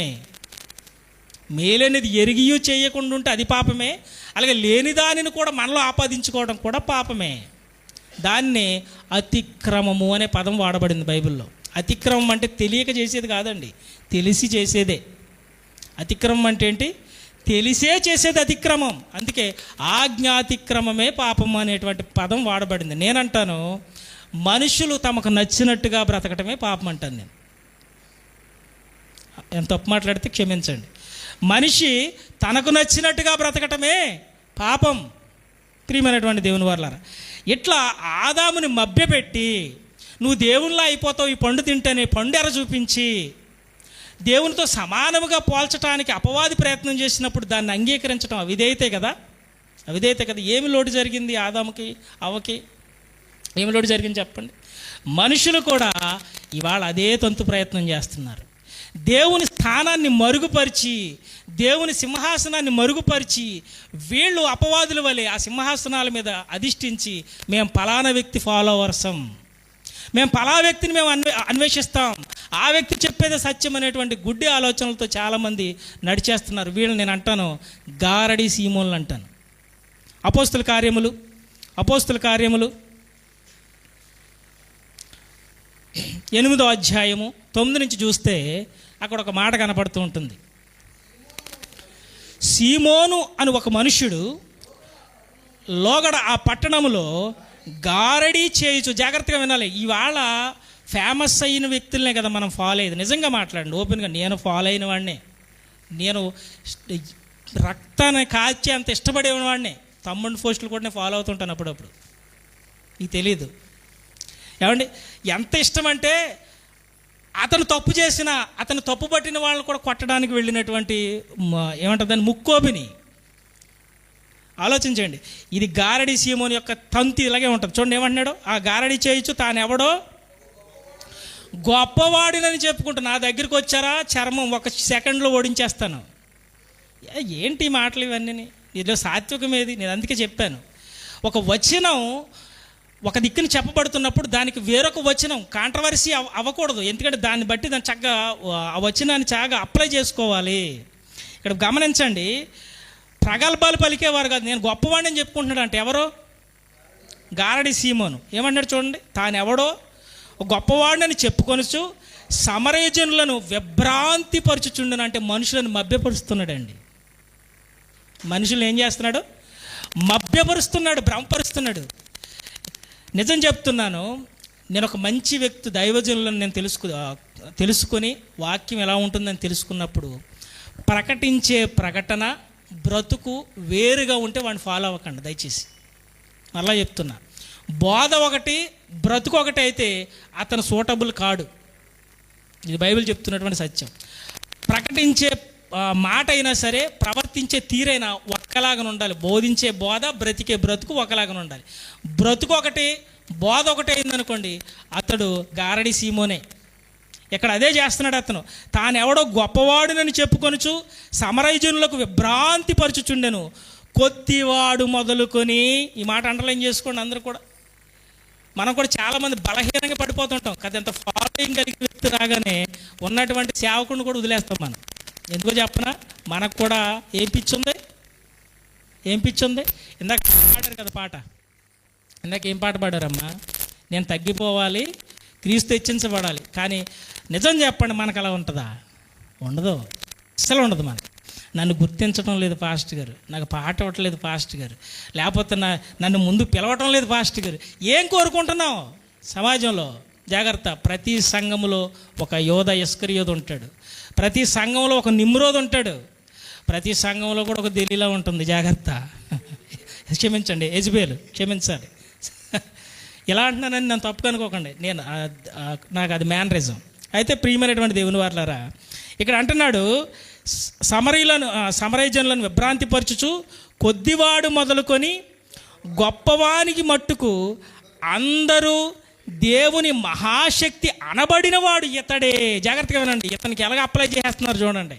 మేలనేది ఎరిగియూ చేయకుండా ఉంటే అది పాపమే. అలాగే లేని దానిని కూడా మనలో ఆపాదించుకోవడం కూడా పాపమే. దాన్నే అతిక్రమము అనే పదం వాడబడింది బైబిల్లో. అతిక్రమం అంటే తెలియక చేసేది కాదండి, తెలిసి చేసేదే. అతిక్రమం అంటే ఏంటి? తెలిసే చేసేది అతిక్రమం. అందుకే ఆజ్ఞాతిక్రమమే పాపం అనేటువంటి పదం వాడబడింది. నేనంటాను, మనుషులు తమకు నచ్చినట్టుగా బ్రతకటమే పాపం అంటాను నేను. ఎంత తప్పు మాట్లాడితే క్షమించండి. మనిషి తనకు నచ్చినట్టుగా బ్రతకటమే పాపం. ప్రియమైనటువంటి దేవుని వారలారా, ఇట్లా ఆదాముని మభ్యపెట్టి నువ్వు దేవునిలా అయిపోతావు ఈ పండు తింటేనే పండు ఎర చూపించి దేవునితో సమానముగా పోల్చడానికి అపవాది ప్రయత్నం చేసినప్పుడు దాన్ని అంగీకరించడం అవిధేయతే కదా. అవిధేయతే కదా. ఏమి లోటు జరిగింది ఆదాముకి, అవ్వకి? ఏమి లోటు జరిగింది చెప్పండి. మనుషులు కూడా ఇవాళ అదే తంతు ప్రయత్నం చేస్తున్నారు. దేవుని స్థానాన్ని మరుగుపరిచి, దేవుని సింహాసనాన్ని మరుగుపరిచి, వీళ్ళు అపవాదుల వలె ఆ సింహాసనాల మీద అధిష్ఠించి మేము ఫలానా వ్యక్తి ఫాలోవర్సం, మేము పలా వ్యక్తిని మేము అన్వేషిస్తాం, ఆ వ్యక్తి చెప్పేదే సత్యం అనేటువంటి గుడ్డి ఆలోచనలతో చాలామంది నడిచేస్తున్నారు. వీళ్ళని నేను అంటాను గారడి సీమోన్లు అంటాను. అపోస్తుల కార్యములు 8వ అధ్యాయము 9 నుంచి చూస్తే అక్కడ ఒక మాట కనపడుతూ ఉంటుంది. సీమోను అని ఒక మనుష్యుడు లోగడ ఆ పట్టణంలో గారడీ చేయుచు. జాగ్రత్తగా వినాలి. ఇవాళ ఫేమస్ అయిన వ్యక్తులనే కదా మనం ఫాలో అయ్యేది. నిజంగా మాట్లాడండి ఓపెన్గా. నేను ఫాలో అయిన వాడినే, నేను రక్తాన్ని కాల్చి అంత ఇష్టపడేవాడినే. తమ్ముడి పోస్టులు కూడా నేను ఫాలో అవుతుంటాను అప్పుడప్పుడు. మీకు తెలీదు ఏమండి ఎంత ఇష్టం అంటే, అతను తప్పు చేసిన, అతను తప్పు పట్టిన వాళ్ళని కూడా కొట్టడానికి వెళ్ళినటువంటి ఏమంటారు దాన్ని, ముక్కోపిని. ఆలోచించండి. ఇది గారడి సీమోని యొక్క తంతి ఇలాగే ఉంటుంది. చూడండి ఏమంటున్నాడు, ఆ గారడి చేయొచ్చు తానెవడో గొప్పవాడినని చెప్పుకుంటూ నా దగ్గరికి వచ్చారా చర్మం 1 సెకండ్లో ఓడించేస్తాను. ఏంటి మాటలు ఇవన్నీ? దీనిలో సాత్వికం ఏది? నేను అందుకే చెప్పాను, ఒక వచనం ఒక దిక్కుని చెప్పబడుతున్నప్పుడు దానికి వేరొక వచనం కాంట్రవర్సీ అవ్వకూడదు. ఎందుకంటే దాన్ని బట్టి దాన్ని చక్కగా ఆ వచనాన్ని చక్కగా అప్లై చేసుకోవాలి. ఇక్కడ గమనించండి, ప్రగల్భాలు పలికేవారు కాదు, నేను గొప్పవాడిని అని చెప్పుకుంటున్నాడు. అంటే ఎవరో గారడి సీమోను ఏమన్నాడు చూడండి, తానెవడో గొప్పవాడిని చెప్పుకొనొచ్చు సమరయజనులను విభ్రాంతి పరుచుచుండను. అంటే మనుషులను మభ్యపరుస్తున్నాడండి. మనుషులు ఏం చేస్తున్నాడు? మభ్యపరుస్తున్నాడు, భ్రమపరుస్తున్నాడు. నిజం చెప్తున్నాను, నేను ఒక మంచి వ్యక్తి దైవజనులను నేను తెలుసుకొని వాక్యం ఎలా ఉంటుందని తెలుసుకున్నప్పుడు, ప్రకటించే ప్రకటన బ్రతుకు వేరుగా ఉంటే వాడిని ఫాలో అవ్వకండి దయచేసి. మళ్ళా చెప్తున్నా, బోధ ఒకటి బ్రతుకు ఒకటి అయితే అతను సూటబుల్ కాడు. ఇది బైబిల్ చెప్తున్నటువంటి సత్యం. ప్రకటించే మాట అయినా సరే, ప్రవర్తించే తీరైనా ఒక్కలాగా ఉండాలి. బోధించే బోధ, బ్రతికే బ్రతుకు ఒకలాగా ఉండాలి. బ్రతుకు ఒకటి, బోధ ఒకటి అయిందనుకోండి, అతడు గారడి సీమోనే. ఇక్కడ అదే చేస్తున్నాడు అతను. తానెవడో గొప్పవాడునని చెప్పుకొనుచు సమరయజనులకు విభ్రాంతి పరచుచుండెను. కొద్దివాడు మొదలుకొని, ఈ మాట అండర్లైన్ చేసుకోండి అందరూ కూడా. మనం కూడా చాలామంది బలహీనంగా పడిపోతుంటాం కదా. ఎంత ఫాలోయింగ్ కలిగిన వ్యక్తి రాగానే ఉన్నటువంటి సేవకుడిని కూడా వదిలేస్తాం మనం. ఎందుకో చెప్పనా, మనకు కూడా ఏం పిచ్చి ఉంది. ఇందాక పాడారు కదా పాట, ఇందాక ఏం పాట పాడారమ్మా? నేను తగ్గిపోవాలి, క్రీస్తు హెచ్చించబడాలి. కానీ నిజం చెప్పండి, మనకు అలా ఉంటుందా? ఉండదు, అస్సలు ఉండదు. నన్ను గుర్తించడం లేదు పాస్టర్ గారు, నాకు పాట ఇవ్వట్లేదు పాస్టర్ గారు, లేకపోతే నన్ను ముందు పిలవటం లేదు పాస్టర్ గారు. ఏం కోరుకుంటున్నావు సమాజంలో? జాగ్రత్త. ప్రతి సంఘములో ఒక యోధ ఇస్కరియోధు ఉంటాడు, ప్రతి సంఘంలో ఒక నిమ్రోద్ ఉంటాడు, ప్రతి సంఘంలో కూడా ఒక దెలీలా ఉంటుంది. జాగ్రత్త. క్షమించండి యెజబేలు, క్షమించాలి. ఇలా అంటున్నానని నన్ను తప్పు అనుకోకండి, నాకు అది మేనరిజం. అయితే ప్రియమైనటువంటి దేవుని వారలారా, ఇక్కడ అంటున్నాడు సమరయజనులను విభ్రాంతి పరచుచు కొద్దివాడు మొదలుకొని గొప్పవానికి మట్టుకు అందరూ దేవుని మహాశక్తి అనబడినవాడు ఇతడే. జాగ్రత్తగా వినండి, ఇతనికి ఎలాగ అప్లై చేస్తున్నారు చూడండి.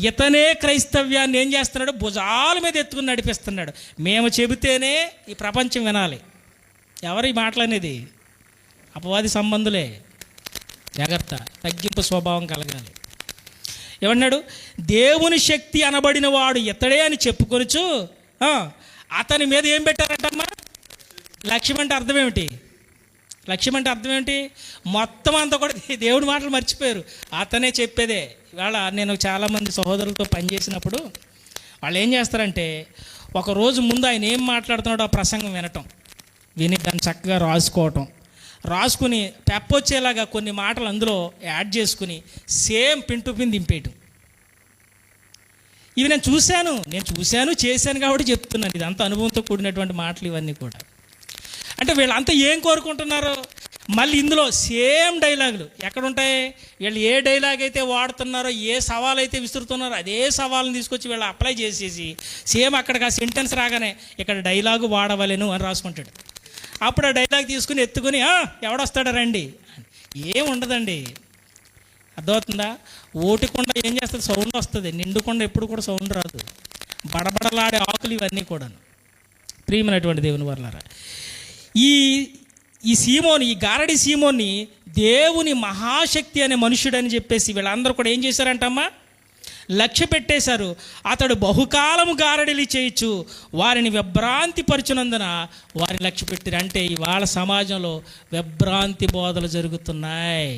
ఇతనే క్రైస్తవ్యాన్ని ఏం చేస్తున్నాడు? భుజాల మీద ఎత్తుకుని నడిపిస్తున్నాడు. మేము చెబితేనే ఈ ప్రపంచం వినాలి. ఎవరు ఈ మాటలనేది? అపవాది సంబంధులే. జాగ్రత్త, తగ్గింపు స్వభావం కలగాలి. ఏమన్నాడు? దేవుని శక్తి అనబడిన వాడు ఇతడే అని చెప్పుకొనుచు అతని మీద ఏం పెట్టారంటమ్మా? లక్ష్యం అంటే అర్థం ఏమిటి? లక్ష్యం అంటే అర్థం ఏమిటి? మొత్తం అంతా కూడా దేవుడి మాటలు మర్చిపోయారు. అతనే చెప్పేదే. ఇవాళ నేను చాలామంది సహోదరులతో పనిచేసినప్పుడు వాళ్ళు ఏం చేస్తారంటే, ఒకరోజు ముందు ఆయన ఏం మాట్లాడుతున్నాడో ఆ ప్రసంగం విని దాన్ని చక్కగా రాసుకుని పెప్పొచ్చేలాగా కొన్ని మాటలు అందులో యాడ్ చేసుకుని సేమ్ పిన్ టు పిన్ దింపేయటం. ఇవి నేను చూశాను చేశాను కాబట్టి చెప్తున్నాను. ఇదంతా అనుభవంతో కూడినటువంటి మాటలు ఇవన్నీ కూడా. అంటే వీళ్ళంతా ఏం కోరుకుంటున్నారు? మళ్ళీ ఇందులో సేమ్ డైలాగులు ఎక్కడుంటాయి? వీళ్ళు ఏ డైలాగ్ అయితే వాడుతున్నారో, ఏ సవాల్ అయితే విసురుతున్నారో అదే సవాల్ని తీసుకొచ్చి వీళ్ళు అప్లై చేసేసి సేమ్ అక్కడికి ఆ సెంటెన్స్ రాగానే ఇక్కడ డైలాగు వాడవలేను అని రాసుకుంటాడు. అప్పుడు ఆ డైలాగ్ తీసుకుని ఎత్తుకుని ఎవడొస్తాడా రండి. ఏం ఉండదండి, అర్థమవుతుందా? ఓటికొండ ఏం చేస్తుంది? సౌండ్ వస్తుంది. నిండుకొండ ఎప్పుడు కూడా సౌండ్ రాదు. బడబడలాడే ఆకులు ఇవన్నీ కూడాను. ప్రియమైనటువంటి దేవుని వర్లారా, ఈ గారడి సీమోని దేవుని మహాశక్తి అనే మనుషుడని చెప్పేసి వీళ్ళందరూ కూడా ఏం చేశారంటమ్మా, లక్ష్య పెట్టేశారు. అతడు బహుకాలము గారడిలు చేయొచ్చు, వారిని విభ్రాంతి పరచునందున వారిని లక్ష్య పెట్టారు. అంటే ఇవాళ సమాజంలో విభ్రాంతి బోధలు జరుగుతున్నాయి.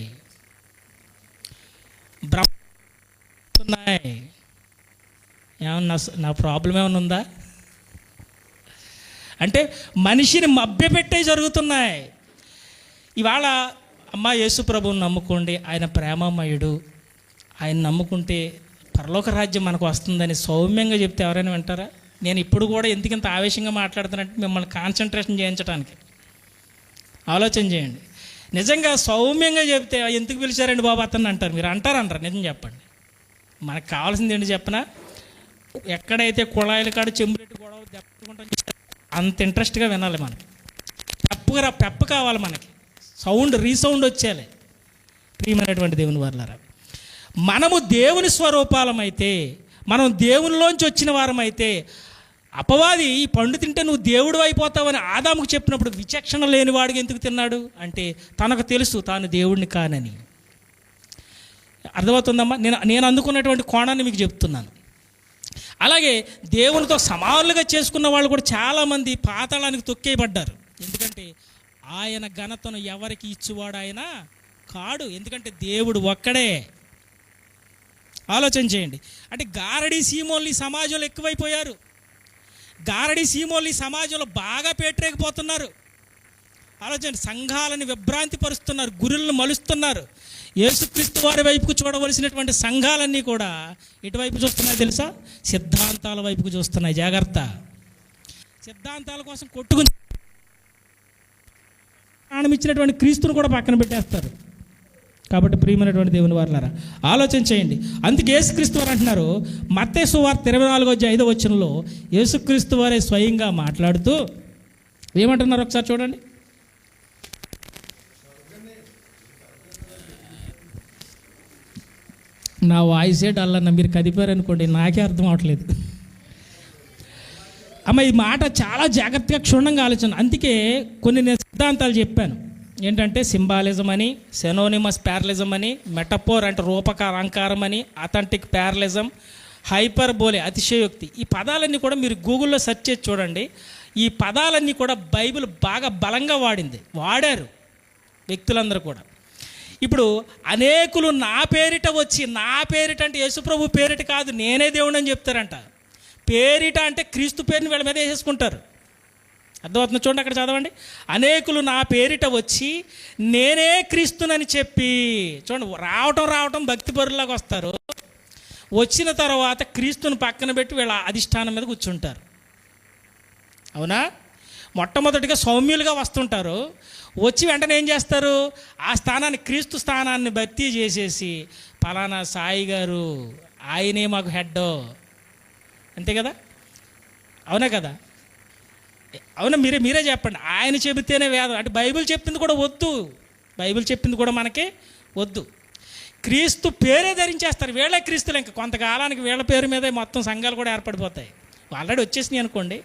ఏమన్నా నా ప్రాబ్లం ఏమైనా ఉందా అంటే మనిషిని మభ్యపెట్టే జరుగుతున్నాయి. ఇవాళ అమ్మ యేసు ప్రభువుని నమ్ముకోండి, ఆయన ప్రేమమయుడు, ఆయన నమ్ముకుంటే పరలోక రాజ్యం మనకు వస్తుందని సౌమ్యంగా చెప్తే ఎవరైనా వింటారా? నేను ఇప్పుడు కూడా ఎందుకంత ఆవేశంగా మాట్లాడుతున్నట్టు మిమ్మల్ని కాన్సన్ట్రేషన్ చేయించడానికి ఆలోచన చేయండి. నిజంగా సౌమ్యంగా చెప్తే ఎందుకు పిలిచారండి బాబు అతన్ని అంటారు. మీరు అంటారు నిజం చెప్పండి. మనకు కావాల్సింది ఏంటి చెప్పనా, ఎక్కడైతే కుళాయిల కాడ చెంబురెట్టు గొడవ దెబ్బకుంటాం అంత ఇంట్రెస్ట్గా వినాలి. మనకి పెప్ప కావాలి, మనకి రీసౌండ్ వచ్చేయాలి. ప్రియమైనటువంటి దేవుని వారలారా, మనము దేవుని స్వరూపాలమైతే, మనం దేవునిలోంచి వచ్చిన వారమైతే, అపవాది ఈ పండు తింటే నువ్వు దేవుడు అయిపోతావని ఆదాముకు చెప్పినప్పుడు విచక్షణ లేని వాడికి ఎందుకు తిన్నాడు అంటే తనకు తెలుసు తాను దేవుడిని కానని. అర్థమవుతుందమ్మా? నేను అందుకున్నటువంటి కోణాన్ని మీకు చెప్తున్నాను. అలాగే దేవునితో సమానులుగా చేసుకున్న వాళ్ళు కూడా చాలామంది పాతాళానికి తొక్కేయబడ్డారు. ఎందుకంటే ఆయన ఘనతను ఎవరికి ఇచ్చేవాడు ఆయన కాడు. ఎందుకంటే దేవుడు ఒక్కడే. ఆలోచన చేయండి. అంటే గారడీ సీమోళ్ళు ఈ సమాజంలో ఎక్కువైపోయారు. గారడీ సీమోళ్ళు ఈ సమాజంలో బాగా పేటరేకపోతున్నారు. ఆలోచన, సంఘాలను విభ్రాంతి పరుస్తున్నారు, గురులను మలుస్తున్నారు. యేసుక్రీస్తు వారి వైపుకు చూడవలసినటువంటి సంఘాలన్నీ కూడా ఎటువైపు చూస్తున్నాయి తెలుసా? సిద్ధాంతాల వైపుకు చూస్తున్నాయి. జాగ్రత్త. సిద్ధాంతాల కోసం కొట్టుకుని ప్రాణం ఇచ్చినటువంటి క్రీస్తును కూడా పక్కన పెట్టేస్తారు. కాబట్టి ప్రియమైనటువంటి దేవుని వారలారా, ఆలోచన చేయండి. అందుకే యేసుక్రీస్తు వారు అంటున్నారు, మత్తయి సువార్త 24:5 యేసుక్రీస్తు వారే స్వయంగా మాట్లాడుతూ ఏమంటున్నారు ఒకసారి చూడండి. నా వాయిసే డల్లన్న, మీరు కదిపారనుకోండి, నాకే అర్థం అవట్లేదు. అమ్మ ఈ మాట చాలా జాగ్రత్తగా క్షుణ్ణంగా ఆలోచన. అందుకే కొన్ని నేను సిద్ధాంతాలు చెప్పాను. ఏంటంటే సింబాలిజం అని, సెనోనిమస్ ప్యారలిజం అని, మెటపోర్ అంటే రూపకాలంకారం అని, అథెంటిక్ ప్యారలిజం, హైపర్బోలే అతిశయోక్తి. ఈ పదాలన్నీ కూడా మీరు గూగుల్లో సెర్చ్ చేసి చూడండి. ఈ పదాలన్నీ కూడా బైబిల్ బాగా బలంగా వాడారు వ్యక్తులందరూ కూడా. ఇప్పుడు అనేకులు నా పేరిట వచ్చి, నా పేరిట అంటే యేసుప్రభు పేరిట కాదు, నేనే దేవుడు అని చెప్తారంట. పేరిట అంటే క్రీస్తు పేరుని వీళ్ళ మీద వేసేసుకుంటారు. అర్థమవుతుంది? చూడండి, అక్కడ చదవండి. అనేకులు నా పేరిట వచ్చి నేనే క్రీస్తునని చెప్పి, చూడండి, రావటం భక్తిపరులాగా వస్తారు. వచ్చిన తర్వాత క్రీస్తుని పక్కన పెట్టి వీళ్ళ అధిష్టానం మీద కూర్చుంటారు. అవునా? మొట్టమొదటిగా సౌమ్యులుగా వస్తుంటారు. వచ్చి వెంటనే ఏం చేస్తారు? ఆ స్థానాన్ని, క్రీస్తు స్థానాన్ని భర్తీ చేసేసి పలానా సాయి గారు ఆయనే మాకు హెడ్, అంతే కదా? అవునా కదా? అవునా? మీరే చెప్పండి. ఆయన చెబితేనే వేదం అంటే బైబిల్ చెప్పింది కూడా వద్దు. బైబిల్ చెప్పింది కూడా మనకి వద్దు. క్రీస్తు పేరే ధరించేస్తారు. వీళ్ళే క్రీస్తులు. ఇంకా కొంతకాలానికి వీళ్ళ పేరు మీదే మొత్తం సంఘాలు కూడా ఏర్పడిపోతాయి. ఆల్రెడీ వచ్చేసినాయి అనుకోండి,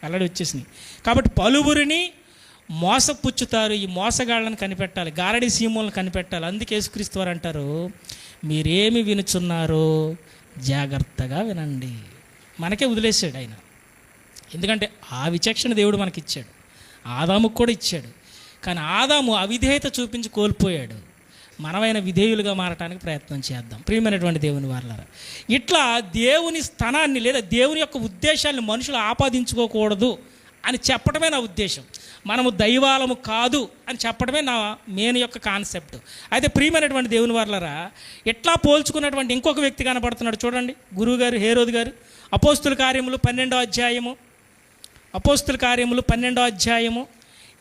ఆల్రెడీ వచ్చేసినాయి. కాబట్టి పలువురిని మోసపుచ్చుతారు. ఈ మోసగాళ్ళని కనిపెట్టాలి, గారడీ సీమోలను కనిపెట్టాలి. అందుకే యేసుక్రీస్తు వారు అంటారు, మీరేమి వినుచున్నారో జాగ్రత్తగా వినండి. మనకే వదిలేసాడు ఆయన. ఎందుకంటే ఆ విచక్షణ దేవుడు మనకిచ్చాడు, ఆదాముకు కూడా ఇచ్చాడు. కానీ ఆదాము అవిధేయత చూపించి కోల్పోయాడు. మనమైన విధేయులుగా మారటానికి ప్రయత్నం చేద్దాం. ప్రియమైనటువంటి దేవుని వారలారా, ఇట్లా దేవుని స్థానాన్ని లేదా దేవుని యొక్క ఉద్దేశాన్ని మనుషులు ఆపాదించుకోకూడదు అని చెప్పడమే నా ఉద్దేశం. మనము దైవాలము కాదు అని చెప్పడమే నా మెయిన్ యొక్క కాన్సెప్ట్. అయితే ప్రియమైనటువంటి దేవుని వారలారా, ఇట్లా పోల్చుకున్నటువంటి ఇంకొక వ్యక్తి కనపడుతున్నాడు. చూడండి, గురువుగారు హేరోదు గారు. అపోస్తుల కార్యములు 12వ అధ్యాయము, అపోస్తుల కార్యములు 12వ అధ్యాయము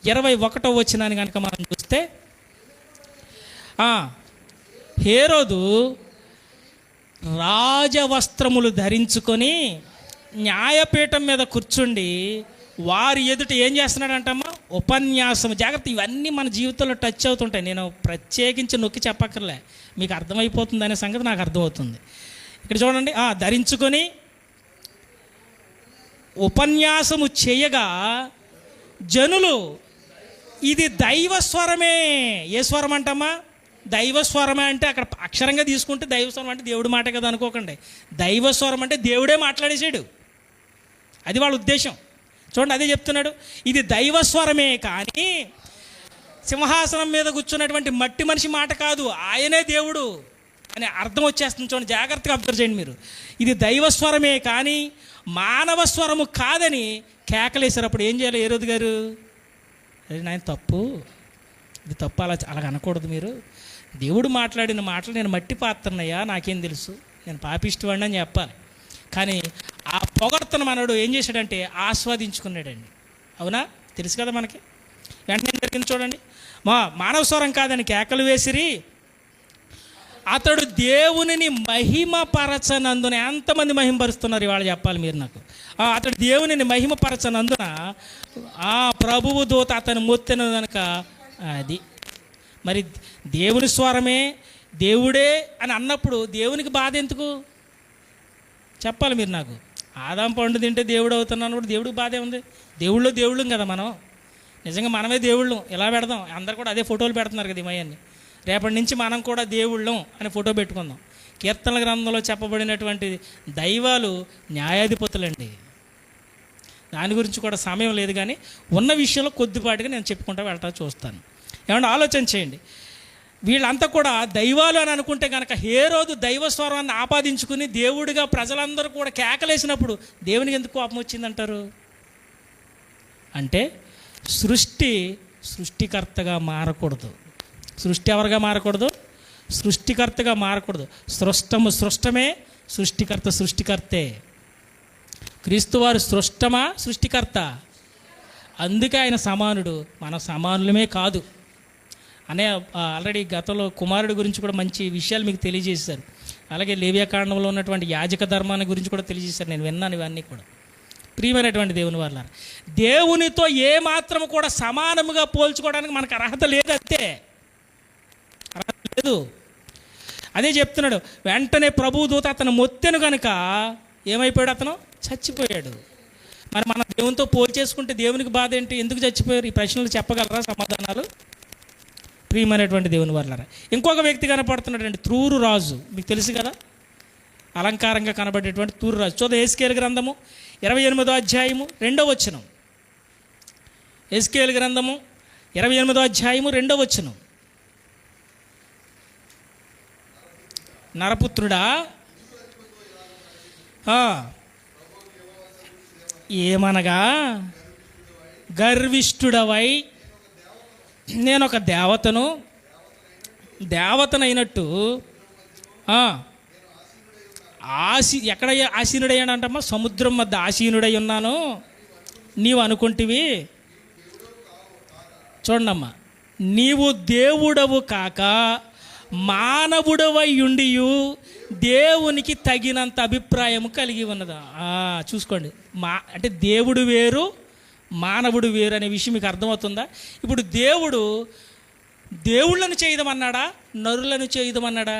21వ వచనాన్ని కనుక మనం చూస్తే, హేరోదు రాజవస్త్రములు ధరించుకొని న్యాయపీఠం మీద కూర్చుండి వారి ఎదుట ఏం చేస్తున్నాడంటమ్మా? ఉపన్యాసం. జాగ్రత్త, ఇవన్నీ మన జీవితంలో టచ్ అవుతుంటాయి. నేను ప్రత్యేకించి నొక్కి చెప్పక్కర్లే, మీకు అర్థమైపోతుంది అనే సంగతి నాకు అర్థమవుతుంది. ఇక్కడ చూడండి, ధరించుకొని ఉపన్యాసము చేయగా జనులు ఇది దైవ స్వరమే. ఏ స్వరం అంటమ్మా? దైవ స్వరమే. అంటే అక్కడ అక్షరంగా తీసుకుంటే దైవ స్వరం అంటే దేవుడి మాట కదా అనుకోకండి. దైవ స్వరం అంటే దేవుడే మాట్లాడేశాడు, అది వాళ్ళ ఉద్దేశం. చూడండి, అదే చెప్తున్నాడు, ఇది దైవ స్వరమే కానీ సింహాసనం మీద కూర్చున్నటువంటి మట్టి మనిషి మాట కాదు, ఆయనే దేవుడు అనే అర్థం వచ్చేస్తుంది. చూడండి, జాగ్రత్తగా అబ్జర్వ్ చేయండి మీరు. ఇది దైవ స్వరమే కానీ మానవ స్వరము కాదని కేకలేశారు. అప్పుడు ఏం చేయాలి హేరోదు గారు? అరే నాయన, తప్పు, ఇది తప్పు, అలా అనకూడదు. మీరు దేవుడు మాట్లాడిన మాటలు నేను మట్టి పాత్రనయ్యా, నాకేం తెలుసు, నేను పాపిష్టివాడిని అని చెప్పాలి. కానీ ఆ పొగడ్తను మనడు ఏం చేశాడంటే ఆస్వాదించుకున్నాడండి. అవునా? తెలుసు కదా మనకి. వెంటనే జరిగింది చూడండి, మానవ స్వరం కాదని కేకలు వేసిరి. అతడు దేవునిని మహిమపరచనందున, ఎంతమంది మహిమపరుస్తున్నారు ఇవాళ చెప్పాలి మీరు నాకు. అతడు దేవునిని మహిమపరచనందున ఆ ప్రభువు దూత అతను మొత్తెను కనుక. అది మరి దేవుని స్వరమే దేవుడే అని అన్నప్పుడు దేవునికి బాధ ఎందుకు చెప్పాలి మీరు నాకు. ఆదాం పండు తింటే దేవుడు అవుతున్నాను కూడా దేవుడికి బాధే ఉంది. దేవుళ్ళం కదా మనం, నిజంగా మనమే దేవుళ్ళం. ఎలా పెడదాం? అందరు కూడా అదే ఫోటోలు పెడుతున్నారు కదా ఈ మయాన్ని. రేపటి నుంచి మనం కూడా దేవుళ్ళం అని ఫోటో పెట్టుకుందాం. కీర్తనల గ్రంథంలో చెప్పబడినటువంటి దైవాలు న్యాయాధిపతులండి. దాని గురించి కూడా సమయం లేదు, కానీ ఉన్న విషయంలో కొద్దిపాటిగా నేను చెప్పుకుంటూ వెళ్తా చూస్తాను. ఏమన్నా ఆలోచన చేయండి. వీళ్ళంతా కూడా దైవాలు అని అనుకుంటే కనుక హేరోదు దైవ స్వరాన్ని ఆపాదించుకుని దేవుడిగా ప్రజలందరూ కూడా కేకలేసినప్పుడు దేవునికి ఎందుకు కోపం వచ్చిందంటారు? అంటే సృష్టికర్తగా మారకూడదు. సృష్టి ఎవరుగా మారకూడదు? సృష్టికర్తగా మారకూడదు. సృష్టమే, సృష్టికర్తే. క్రీస్తువారు సృష్టమా, సృష్టికర్త? అందుకే ఆయన సమానుడు, మన సమానులమే కాదు అనే ఆల్రెడీ గతంలో కుమారుడి గురించి కూడా మంచి విషయాలు మీకు తెలియజేశారు. అలాగే లేవ్యాకాండంలో ఉన్నటువంటి యాజక ధర్మాన్ని గురించి కూడా తెలియజేశారు. నేను విన్నాను ఇవన్నీ కూడా. ప్రియమైనటువంటి దేవుని వాళ్ళ, దేవునితో ఏమాత్రం కూడా సమానముగా పోల్చుకోవడానికి మనకు అర్హత లేదు, అంతే, అర్హత లేదు. అదే చెప్తున్నాడు. వెంటనే ప్రభువు దూత అతను మొత్తెను కనుక ఏమైపోయాడు? అతను చచ్చిపోయాడు. మరి మనం దేవునితో పోల్చేసుకుంటే దేవునికి బాధ ఏంటి? ఎందుకు చచ్చిపోయారు? ఈ ప్రశ్నలు చెప్పగలరా సమాధానాలు? ప్రియమైనటువంటి దేవుని వర్లారా, ఇంకొక వ్యక్తి కనపడుతున్నాడండి, తూరు రాజు. మీకు తెలుసు కదా, అలంకారంగా కనబడేటువంటి తూరు రాజు. చూద్దాం, ఎస్కేలు గ్రంథము 28వ అధ్యాయము 2వ వచనం. ఎస్కేలు గ్రంథము 28వ అధ్యాయము 2వ వచనం. నరపుత్రుడా, ఏమనగా గర్విష్ఠుడవై నేను ఒక దేవతనైనట్టు ఎక్కడ ఆసీనుడయ్యాడంటమ్మా? సముద్రం మధ్య ఆసీనుడై ఉన్నాను నీవు అనుకుంటివి. చూడండమ్మా, నీవు దేవుడవు కాక మానవుడవై ఉండియు దేవునికి తగినంత అభిప్రాయం కలిగి ఉన్నదా? చూసుకోండి, అంటే దేవుడు వేరు, మానవుడు వేరు అనే విషయం మీకు అర్థమవుతుందా? ఇప్పుడు దేవుళ్ళను చేయదమన్నాడా, నరులను చేయదమన్నాడా?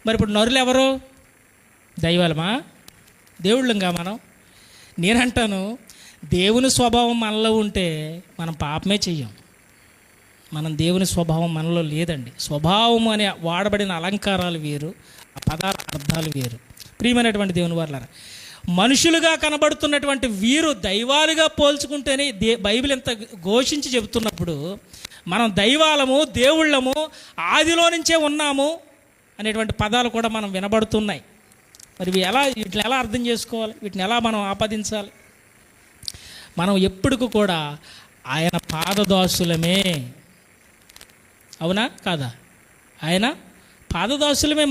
మరి ఇప్పుడు నరులు ఎవరు? దైవాలమా, దేవుళ్ళంగా మనం? నేనంటాను, దేవుని స్వభావం మనలో ఉంటే మనం పాపమే చెయ్యం. మనం దేవుని స్వభావం మనలో లేదండి. స్వభావం అనే వాడబడిన అలంకారాలు వేరు, ఆ పదాల అర్థాలు వేరు. ప్రియమైనటువంటి దేవుని వారలారా, మనుషులుగా కనబడుతున్నటువంటి వీరు దైవాలుగా పోల్చుకుంటేనే బైబిల్ ఎంత ఘోషించి చెబుతున్నప్పుడు మనం దైవాలము, దేవుళ్ళము, ఆదిలో నుంచే ఉన్నాము అనేటువంటి పదాలు కూడా మనం వినబడుతున్నాయి. మరి వీటిని ఎలా అర్థం చేసుకోవాలి? వీటిని ఎలా మనం ఆపాదించాలి? మనం ఎప్పటికీ కూడా ఆయన పాదదాసులమే. అవునా కాదా? ఆయన పాదదాసులమే.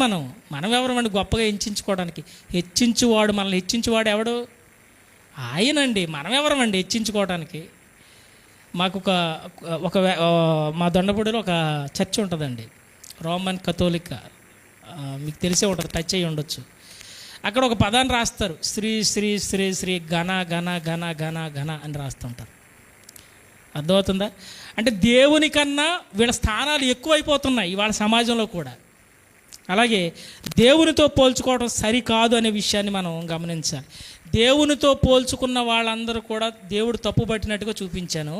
మనం ఎవరమండి గొప్పగా హెచ్చించుకోవడానికి? మనల్ని హెచ్చించువాడు ఎవడు? ఆయనండి. మనం ఎవరమండి హెచ్చించుకోవడానికి? మాకు మా దొండపూడిలో ఒక చర్చ్ ఉంటుందండి, రోమన్ కథోలిక్. మీకు తెలిసే ఉంటుంది, టచ్ అయ్యి ఉండొచ్చు. అక్కడ ఒక పదాన్ని రాస్తారు, శ్రీ శ్రీ శ్రీ శ్రీ ఘన ఘన ఘన ఘన ఘన అని రాస్తుంటారు. అర్థమవుతుందా? అంటే దేవుని కన్నా వీళ్ళ స్థానాలు ఎక్కువైపోతున్నాయి ఇవాళ సమాజంలో కూడా. అలాగే దేవునితో పోల్చుకోవడం సరికాదు అనే విషయాన్ని మనం గమనించాలి. దేవునితో పోల్చుకున్న వాళ్ళందరూ కూడా దేవుడు తప్పు పట్టినట్టుగా చూపించాను.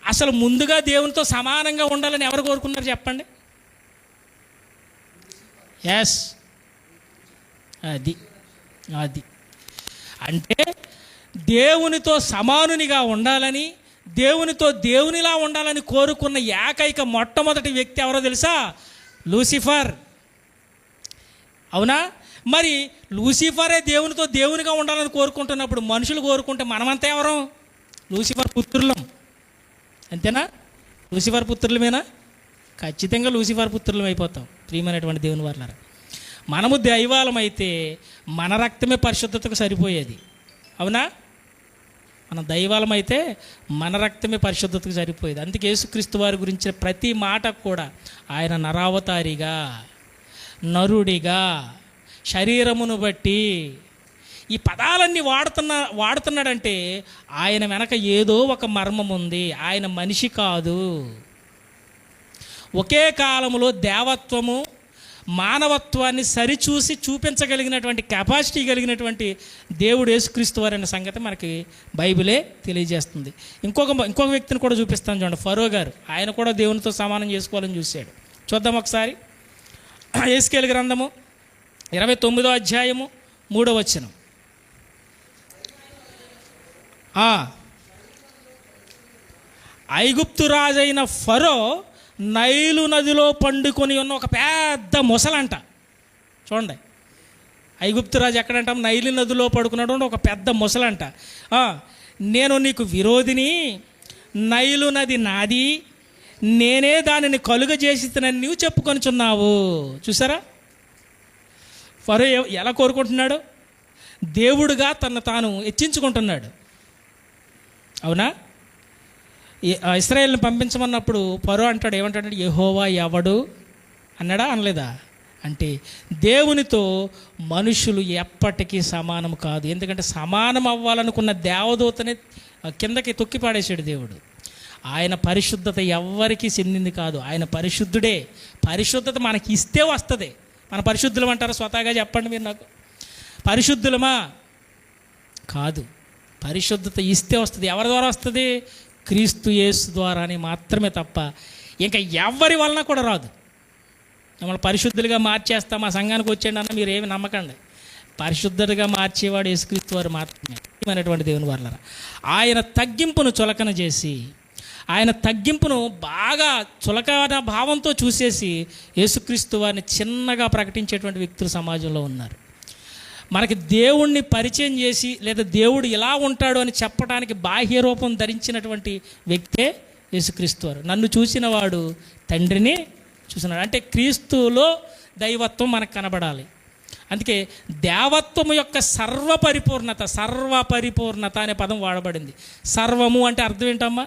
అసలు ముందుగా దేవునితో సమానంగా ఉండాలని ఎవరు కోరుకున్నారు చెప్పండి? ఎస్, అది అది అంటే దేవునితో సమానునిగా ఉండాలని, దేవునితో దేవునిలా ఉండాలని కోరుకున్న ఏకైక మొట్టమొదటి వ్యక్తి ఎవరో తెలుసా? లూసిఫర్. అవునా? మరి లూసిఫరే దేవునితో దేవునిగా ఉండాలని కోరుకుంటున్నప్పుడు మనుషులు కోరుకుంటే మనమంతా ఎవరం? లూసిఫర్ పుత్రులం. అంతేనా? లూసిఫర్ పుత్రులమేనా? ఖచ్చితంగా లూసిఫర్ పుత్రులం అయిపోతాం ప్రియమైనటువంటి దేవుని వాళ్ళారా. మనము దైవాలమైతే మన రక్తమే పరిశుద్ధతకు సరిపోయేది. అవునా? మన దైవాలమైతే మన రక్తమే పరిశుద్ధతకు సరిపోయేది. అందుకే యేసుక్రీస్తు వారి గురించిన ప్రతి మాట కూడా ఆయన నరావతారిగా, నరుడిగా, శరీరమును బట్టి ఈ పదాలన్నీ వాడుతున్నాడంటే ఆయన వెనక ఏదో ఒక మర్మం ఉంది. ఆయన మనిషి కాదు. ఒకే కాలంలో దేవత్వము, మానవత్వాన్ని సరిచూసి చూపించగలిగినటువంటి కెపాసిటీ కలిగినటువంటి దేవుడు యేసుక్రీస్తు వారి అనే సంగతి మనకి బైబిలే తెలియజేస్తుంది. ఇంకొక వ్యక్తిని కూడా చూపిస్తాను చూడండి. ఫరో గారు, ఆయన కూడా దేవునితో సమానం చేసుకోవాలని చూశాడు. చూద్దాం ఒకసారి. యెహెజ్కేలు గ్రంథము 29వ అధ్యాయము 3వ వచనం. ఐగుప్తు రాజైన ఫరో నైలు నదిలో పండుకొని ఉన్న ఒక పెద్ద మొసలంట. చూడండి, ఐగుప్తు రాజు ఎక్కడంటాం? నైలు నదిలో పడుకున్నటువంటి ఒక పెద్ద మొసలంట. నేను నీకు విరోధిని, నైలు నది నాది, నేనే దానిని కలుగజేసినని నీవు చెప్పుకొనిచున్నావు. చూసారా? ఫరో ఎలా కోరుకుంటున్నాడు? దేవుడుగా తను తాను హెచ్చించుకుంటున్నాడు. అవునా? ఇశ్రాయేల్ని పంపించమన్నప్పుడు ఫరో అంటాడు, ఏమంటాడు? యెహోవా ఎవడు అన్నాడా? అనలేదా? అంటే దేవునితో మనుషులు ఎప్పటికీ సమానం కాదు. ఎందుకంటే సమానం అవ్వాలనుకున్న దేవదూతని కిందకి తొక్కిపాడేశాడు దేవుడు. ఆయన పరిశుద్ధత ఎవ్వరికీ చెందింది కాదు. ఆయన పరిశుద్ధుడే. పరిశుద్ధత మనకి ఇస్తే వస్తుంది. మన పరిశుద్ధులం అంటారా? స్వతహాగా చెప్పండి మీరు నాకు. పరిశుద్ధులమా? కాదు. పరిశుద్ధత ఇస్తే వస్తుంది. ఎవరి ద్వారా వస్తుంది? క్రీస్తు యేసు ద్వారానే మాత్రమే తప్ప ఇంకా ఎవరి వలన కూడా రాదు. మమ్మల్ని పరిశుద్ధులుగా మార్చేస్తాం, మా సంఘానికి వచ్చేయండి అన్న మీరు ఏమి నమ్మకండి. పరిశుద్ధుడిగా మార్చేవాడు యేసుక్రీస్తు వారు మాత్రమే. అనేటువంటి దేవుని వాళ్ళరా, ఆయన తగ్గింపును చులకన చేసి, ఆయన తగ్గింపును బాగా చులకన భావంతో చూసేసి యేసుక్రీస్తు వారిని చిన్నగా ప్రకటించేటువంటి వ్యక్తులు సమాజంలో ఉన్నారు. మనకి దేవుణ్ణి పరిచయం చేసి లేదా దేవుడు ఇలా ఉంటాడు అని చెప్పడానికి బాహ్య రూపం ధరించినటువంటి వ్యక్తే యేసుక్రీస్తు వారు. నన్ను చూసిన వాడు తండ్రిని చూసినాడు. అంటే క్రీస్తులో దైవత్వం మనకు కనబడాలి. అందుకే దేవత్వం యొక్క సర్వపరిపూర్ణత అనే పదం వాడబడింది. సర్వము అంటే అర్థం ఏంటమ్మా?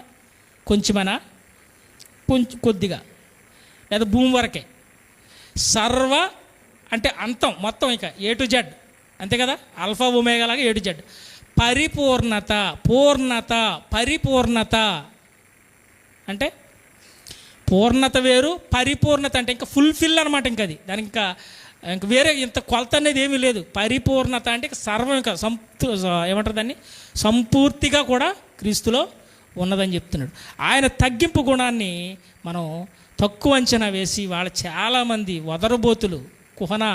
కొంచెమనా? కొద్దిగా, లేదా భూమి వరకే. సర్వ అంటే అంతం, మొత్తం, ఇక ఏ టు జెడ్, అంతే కదా? ఆల్ఫా ఒమేగా లాగా ఏ టు జెడ్. పరిపూర్ణత, పరిపూర్ణత అంటే పూర్ణత వేరు, పరిపూర్ణత అంటే ఇంకా ఫుల్ఫిల్ అనమాట. ఇంకా అది దానికి ఇంకా వేరే ఇంత కొలత అనేది ఏమీ లేదు. పరిపూర్ణత అంటే సర్వం, ఇంకా ఏమంటారు దాన్ని, సంపూర్తిగా కూడా క్రీస్తులో ఉన్నదని చెప్తున్నాడు. ఆయన తగ్గింపు గుణాన్ని మనం తక్కువ అంచనా వేసి వాళ్ళ చాలామంది వదరబోతులు, కుహన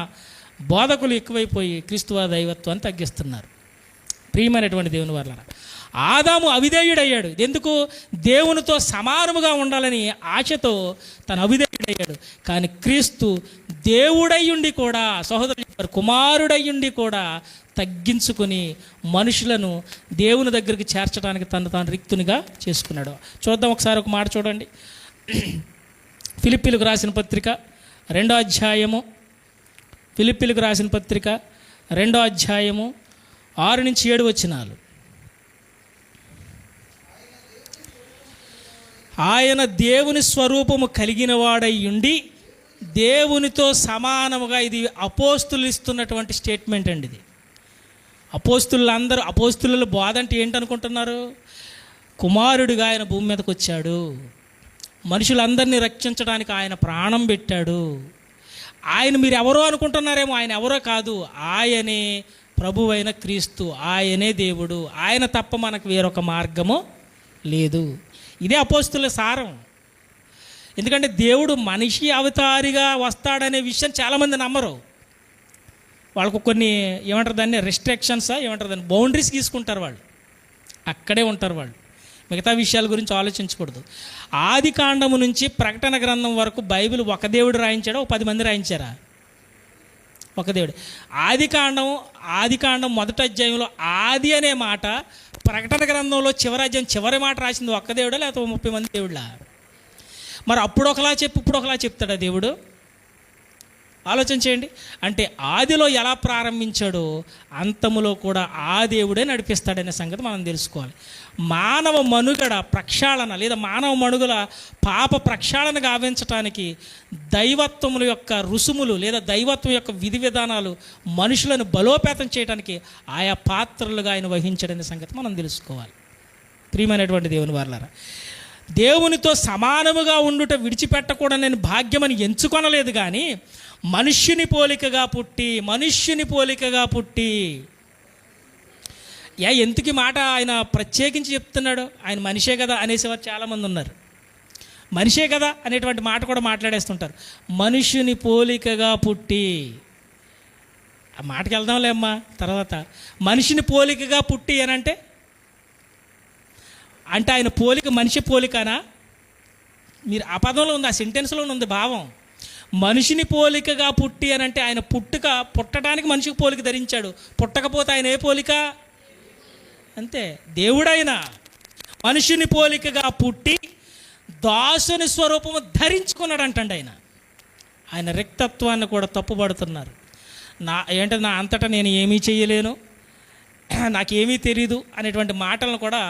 బోధకులు ఎక్కువైపోయి క్రీస్తువారి దైవత్వాన్ని తగ్గిస్తున్నారు. ప్రియమైనటువంటి దేవుని వాళ్ళారా, ఆదాము అవిధేయుడయ్యాడు. ఎందుకు? దేవునితో సమానముగా ఉండాలని ఆశతో తను అవిధేయుడయ్యాడు. కానీ క్రీస్తు దేవుడయ్యుండి కూడా, సహోదరులు చెప్పారు, కుమారుడయ్యుండి కూడా తగ్గించుకొని మనుషులను దేవుని దగ్గరికి చేర్చడానికి తాను రిక్తునిగా చేసుకున్నాడు. చూద్దాం ఒకసారి ఒక మాట చూడండి. ఫిలిప్పీలకు రాసిన పత్రిక 2వ అధ్యాయము, ఫిలిప్పీలకు రాసిన పత్రిక 2వ అధ్యాయము 6 నుంచి 7 వచనాలు. ఆయన దేవుని స్వరూపము కలిగిన వాడై ఉండి దేవునితో సమానముగా, ఇది అపోస్తులు ఇస్తున్నటువంటి స్టేట్మెంట్ అండి. ఇది అపోస్తుల బోధ అంటే ఏంటనుకుంటున్నారు? కుమారుడిగా ఆయన భూమి మీదకి వచ్చాడు, మనుషులందరినీ రక్షించడానికి ఆయన ప్రాణం పెట్టాడు. ఆయన మీరు ఎవరో అనుకుంటున్నారేమో, ఆయన ఎవరో కాదు, ఆయనే ప్రభువైన క్రీస్తు, ఆయనే దేవుడు. ఆయన తప్ప మనకు వేరొక మార్గము లేదు. ఇదే అపోస్తుల సారం. ఎందుకంటే దేవుడు మనిషి అవతారిగా వస్తాడనే విషయం చాలామంది నమ్మరు. వాళ్ళకు కొన్ని ఏమంటారు దాన్ని, రెస్ట్రిక్షన్స్ ఏమంటారు దాన్ని, బౌండరీస్ తీసుకుంటారు. వాళ్ళు అక్కడే ఉంటారు. వాళ్ళు మిగతా విషయాల గురించి ఆలోచించకూడదు. ఆది కాండము నుంచి ప్రకటన గ్రంథం వరకు బైబిల్ ఒక దేవుడు రాయించాడా, 10 మంది రాయించారా? ఒక దేవుడు. ఆది కాండం మొదటి అధ్యాయంలో ఆది అనే మాట, ప్రకటన గ్రంథంలో చివరి అధ్యాయం చివరి మాట రాసింది ఒక్క దేవుడా లేకపోతే 30 మంది దేవుళ్ళా? మరి అప్పుడు ఒకలా చెప్పి ఇప్పుడు ఒకలా చెప్తాడా దేవుడు? ఆలోచన చేయండి. అంటే ఆదిలో ఎలా ప్రారంభించాడో అంతములో కూడా ఆ దేవుడే నడిపిస్తాడనే సంగతి మనం తెలుసుకోవాలి. మానవ మనుగడ ప్రక్షాళన లేదా మానవ మనుగడ పాప ప్రక్షాళన గావించటానికి దైవత్వముల యొక్క రుసుములు లేదా దైవత్వం యొక్క విధి విధానాలు మనుషులను బలోపేతం చేయడానికి ఆయా పాత్రలుగా ఆయన వహించాడనే సంగతి మనం తెలుసుకోవాలి. ప్రియమైనటువంటి దేవుని వారలారా, దేవునితో సమానముగా ఉండుట విడిచిపెట్టకూడని నేను భాగ్యమని ఎంచుకొనలేదు, కానీ మనుష్యుని పోలికగా పుట్టి ఎందుకు మాట ఆయన ప్రత్యేకించి చెప్తున్నాడు? ఆయన మనిషే కదా అనేసేవారు చాలామంది ఉన్నారు. మనిషే కదా అనేటువంటి మాట కూడా మాట్లాడేస్తుంటారు. మనుష్యుని పోలికగా పుట్టి, ఆ మాటకి వెళ్దాంలే అమ్మా తర్వాత. మనిషిని పోలికగా పుట్టి అని అంటే ఆయన పోలిక మనిషి పోలికనా? మీరు ఆ పదంలో ఉంది, ఆ సెంటెన్స్లో ఉంది భావం. మనిషిని పోలికగా పుట్టి అని అంటే ఆయన పుట్టడానికి మనిషికి పోలిక ధరించాడు. పుట్టకపోతే ఆయన ఏ పోలిక? అంతే, దేవుడైన మనుషుని పోలికగా పుట్టి దాసుని స్వరూపము ధరించుకున్నాడు అంటండి. ఆయన రిక్తత్వాన్ని కూడా తప్పుపడుతున్నారు. నా అంతటా నేను ఏమీ చేయలేను, నాకేమీ తెలీదు అనేటువంటి మాటలను కూడా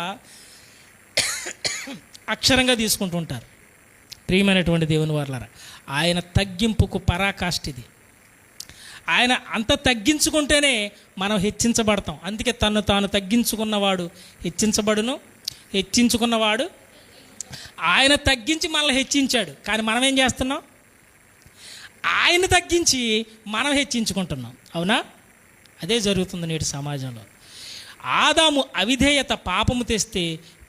అక్షరంగా తీసుకుంటుంటారు. ప్రియమైనటువంటి దేవుని వారలారా, ఆయన తగ్గింపుకు పరాకాష్ఠిది. ఆయన అంత తగ్గించుకుంటేనే మనం హెచ్చించబడతాం. అందుకే తను తాను తగ్గించుకున్నవాడు హెచ్చించబడును, హెచ్చించుకున్నవాడు ఆయన తగ్గించి మనల్ని హెచ్చించాడు. కానీ మనం ఏం చేస్తున్నాం? ఆయన తగ్గించి మనం హెచ్చించుకుంటున్నాం. అవునా? అదే జరుగుతుంది నేటి సమాజంలో. ఆదాము అవిధేయత పాపము తెస్తే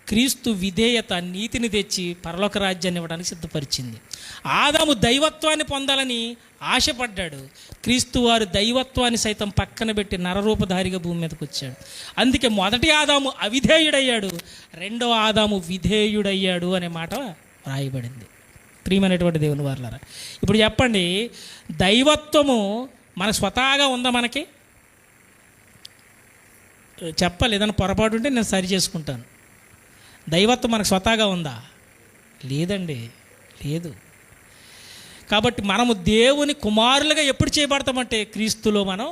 క్రీస్తు విధేయత నీతిని తెచ్చి పరలోక రాజ్యాన్ని ఇవ్వడానికి సిద్ధపరిచింది. ఆదాము దైవత్వాన్ని పొందాలని ఆశపడ్డాడు. క్రీస్తు వారు దైవత్వాన్ని సైతం పక్కన పెట్టి నరరూపధారిగా భూమి మీదకి వచ్చాడు. అందుకే మొదటి ఆదాము అవిధేయుడయ్యాడు, రెండవ ఆదాము విధేయుడయ్యాడు అనే మాట రాయబడింది. ప్రియమైనటువంటి దేవుని వారలారా, ఇప్పుడు చెప్పండి, దైవత్వము మన స్వతహాగా ఉందా? మనకి చెప్పాలి. ఏదైనా పొరపాటు ఉంటే నేను సరి చేసుకుంటాను. దైవత్వం మనకు స్వతహాగా ఉందా? లేదండి, లేదు. కాబట్టి మనము దేవుని కుమారులుగా ఎప్పుడు చేయబడతామంటే క్రీస్తులో మనం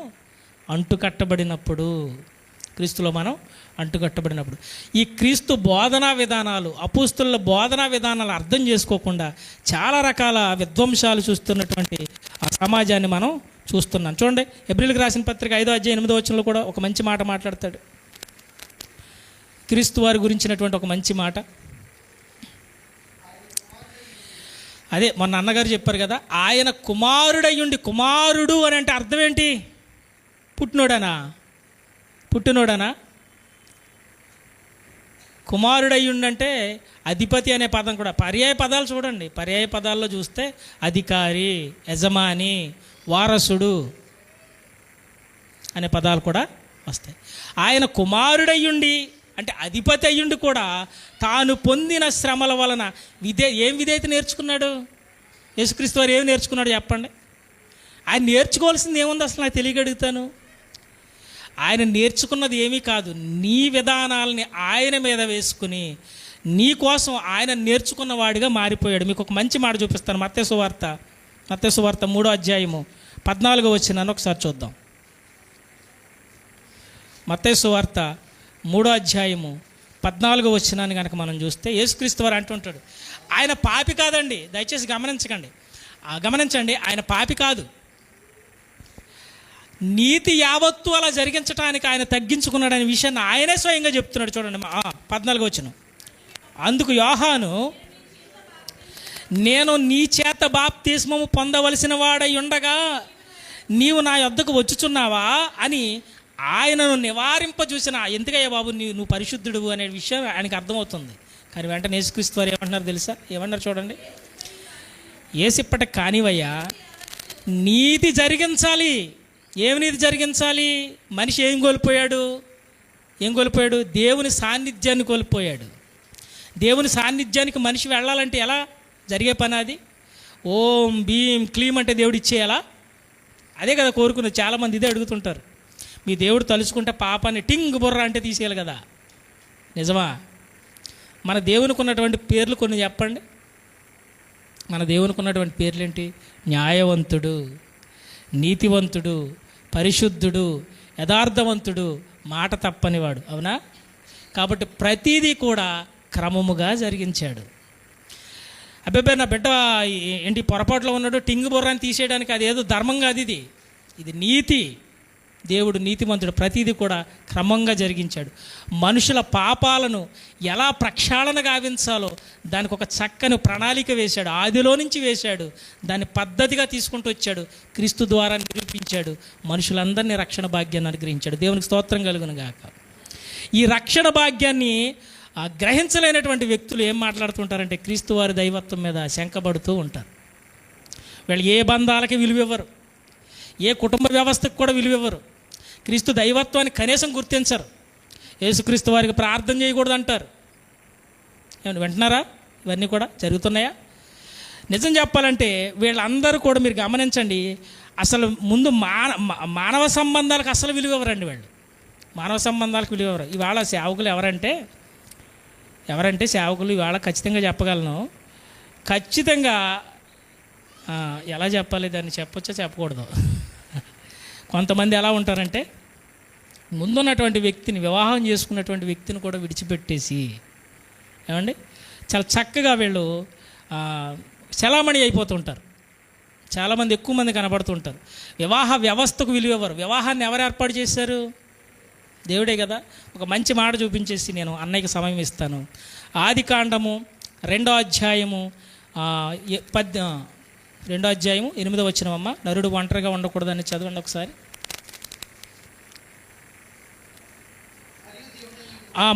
అంటుకట్టబడినప్పుడు. ఈ క్రీస్తు బోధనా విధానాలు, అపోస్తుల బోధనా విధానాలు అర్థం చేసుకోకుండా చాలా రకాల విధ్వంసాలు చూస్తున్నటువంటి ఆ సమాజాన్ని మనం చూస్తున్నాం. చూడండి, హెబ్రీయులకు రాసిన పత్రిక 5వ అధ్యాయం 8వ వచనంలో కూడా ఒక మంచి మాట మాట్లాడతాడు. క్రీస్తు వారి గురించినటువంటి ఒక మంచి మాట. అదే మొన్న అన్నగారు చెప్పారు కదా, ఆయన కుమారుడయ్యుండి, కుమారుడు అని అంటే అర్థం ఏంటి? పుట్టినోడనా? కుమారుడయ్యుండంటే అధిపతి అనే పదం కూడా, పర్యాయ పదాలు చూడండి. పర్యాయ పదాల్లో చూస్తే అధికారి, యజమాని, వారసుడు అనే పదాలు కూడా వస్తాయి. ఆయన కుమారుడయ్యుండి అంటే అధిపతి అయ్యుండి కూడా తాను పొందిన శ్రమల వలన ఏం విధేయత నేర్చుకున్నాడు? యేసుక్రీస్తు వారు ఏమి నేర్చుకున్నాడు చెప్పండి? ఆయన నేర్చుకోవాల్సింది ఏముంది అసలు? నాకు తెలియగడుగుతాను. ఆయన నేర్చుకున్నది ఏమీ కాదు, నీ విధానాలని ఆయన మీద వేసుకుని నీ కోసం ఆయన నేర్చుకున్న వాడిగా మారిపోయాడు. మీకు ఒక మంచి మాట చూపిస్తాను. మత్తయి సువార్త 3వ అధ్యాయము 14వ వచనాన్ని ఒకసారి చూద్దాం. మత్తయి సువార్త 3వ అధ్యాయము 14వ వచనాన్ని కనుక మనం చూస్తే యేసుక్రీస్తు వారు అంటుంటాడు, ఆయన పాపి కాదండి. దయచేసి గమనించండి, ఆయన పాపి కాదు. నీతి యావత్తు అలా జరిగించడానికి ఆయన తగ్గించుకున్నాడనే విషయాన్ని ఆయనే స్వయంగా చెప్తున్నాడు. చూడండి 14వ వచనం. అందుకు యోహాను, నేను నీ చేత బాప్తిస్మము పొందవలసిన వాడై ఉండగా నీవు నా యొద్దకు వచ్చుచున్నావా అని ఆయనను నివారింపజూసిన. ఎందుకయ్యా బాబు నువ్వు పరిశుద్ధుడు అనే విషయం ఆయనకు అర్థమవుతుంది. కానీ వెంటనే యేసుక్రీస్తు వారు ఏమంటున్నారు తెలుసా? ఏమన్నారు చూడండి, ఏసిప్పటి కానివయ్యా, నీతి జరిగించాలి. ఏమి నీతి జరిగించాలి? మనిషి ఏం కోల్పోయాడు? దేవుని సాన్నిధ్యాన్ని కోల్పోయాడు. దేవుని సాన్నిధ్యానికి మనిషి వెళ్ళాలంటే ఎలా జరిగే పని అది? ఓం భీం క్లీం అంటే దేవుడు ఇచ్చేయాలా? అదే కదా కోరుకున్నది. చాలామంది ఇదే అడుగుతుంటారు. మీ దేవుడు తలుచుకుంటే పాపాన్ని టింగ్ బుర్ర అంటే తీసేయాలి కదా. నిజమా? మన దేవునికి ఉన్నటువంటి పేర్లు కొన్ని చెప్పండి. మన దేవునికి ఉన్నటువంటి పేర్లు ఏంటి? న్యాయవంతుడు, నీతివంతుడు, పరిశుద్ధుడు, యథార్థవంతుడు, మాట తప్పనివాడు. అవునా? కాబట్టి ప్రతీదీ కూడా క్రమముగా జరిగించాడు. అబ్బాయి నా బిడ్డ ఏంటి పొరపాట్లో ఉన్నాడు, టింగు బుర్రాన్ని తీసేయడానికి అదేదో ధర్మం కాదు, ఇది నీతి. దేవుడు నీతిమంతుడు, ప్రతీది కూడా క్రమంగా జరిగించాడు. మనుషుల పాపాలను ఎలా ప్రక్షాళన గావించాలో దానికి ఒక చక్కని ప్రణాళిక వేశాడు. ఆదిలో నుంచి వేశాడు. దాన్ని పద్ధతిగా తీసుకుంటూ వచ్చాడు. క్రీస్తు ద్వారా నిరూపించాడు. మనుషులందరినీ రక్షణ భాగ్యాన్ని అనుగ్రహించాడు. దేవునికి స్తోత్రం కలుగును గాక. ఈ రక్షణ భాగ్యాన్ని గ్రహించలేనటువంటి వ్యక్తులు ఏం మాట్లాడుతుంటారంటే క్రీస్తు వారి దైవత్వం మీద శంకబడుతూ ఉంటారు. వీళ్ళు ఏ బంధాలకి విలువివ్వరు, ఏ కుటుంబ వ్యవస్థకు కూడా విలువివ్వరు. క్రీస్తు దైవత్వాన్ని కనీసం గుర్తించరు. యేసుక్రీస్తు వారికి ప్రార్థన చేయకూడదు అంటారు. ఏమన్నా వింటున్నారా? ఇవన్నీ కూడా జరుగుతున్నాయా? నిజం చెప్పాలంటే వీళ్ళందరూ కూడా మీరు గమనించండి, అసలు ముందు మానవ సంబంధాలకు అసలు విలువివ్వరండి. వాళ్ళు మానవ సంబంధాలకు విలువివ్వరు. ఇవాళ సేవకులు ఎవరంటే సేవకులు ఇవాళ ఖచ్చితంగా చెప్పగలను. ఖచ్చితంగా ఎలా చెప్పాలి, దాన్ని చెప్పొచ్చా చెప్పకూడదు. కొంతమంది ఎలా ఉంటారంటే ముందున్నటువంటి వ్యక్తిని, వివాహం చేసుకున్నటువంటి వ్యక్తిని కూడా విడిచిపెట్టేసి ఏమండి చాలా చక్కగా వీళ్ళు చలామణి అయిపోతుంటారు. చాలామంది ఎక్కువ మంది కనబడుతుంటారు. వివాహ వ్యవస్థకు విలువ ఇవ్వరు. వివాహాన్ని ఎవరు ఏర్పాటు చేశారు? దేవుడే కదా. ఒక మంచి మాట చూపించేసి నేను అన్నయ్యకి సమయం ఇస్తాను. ఆదికాండము 2వ అధ్యాయము 8వ వచనమమ్మ. నరుడు ఒంటరిగా ఉండకూడదని చదవండి ఒకసారి.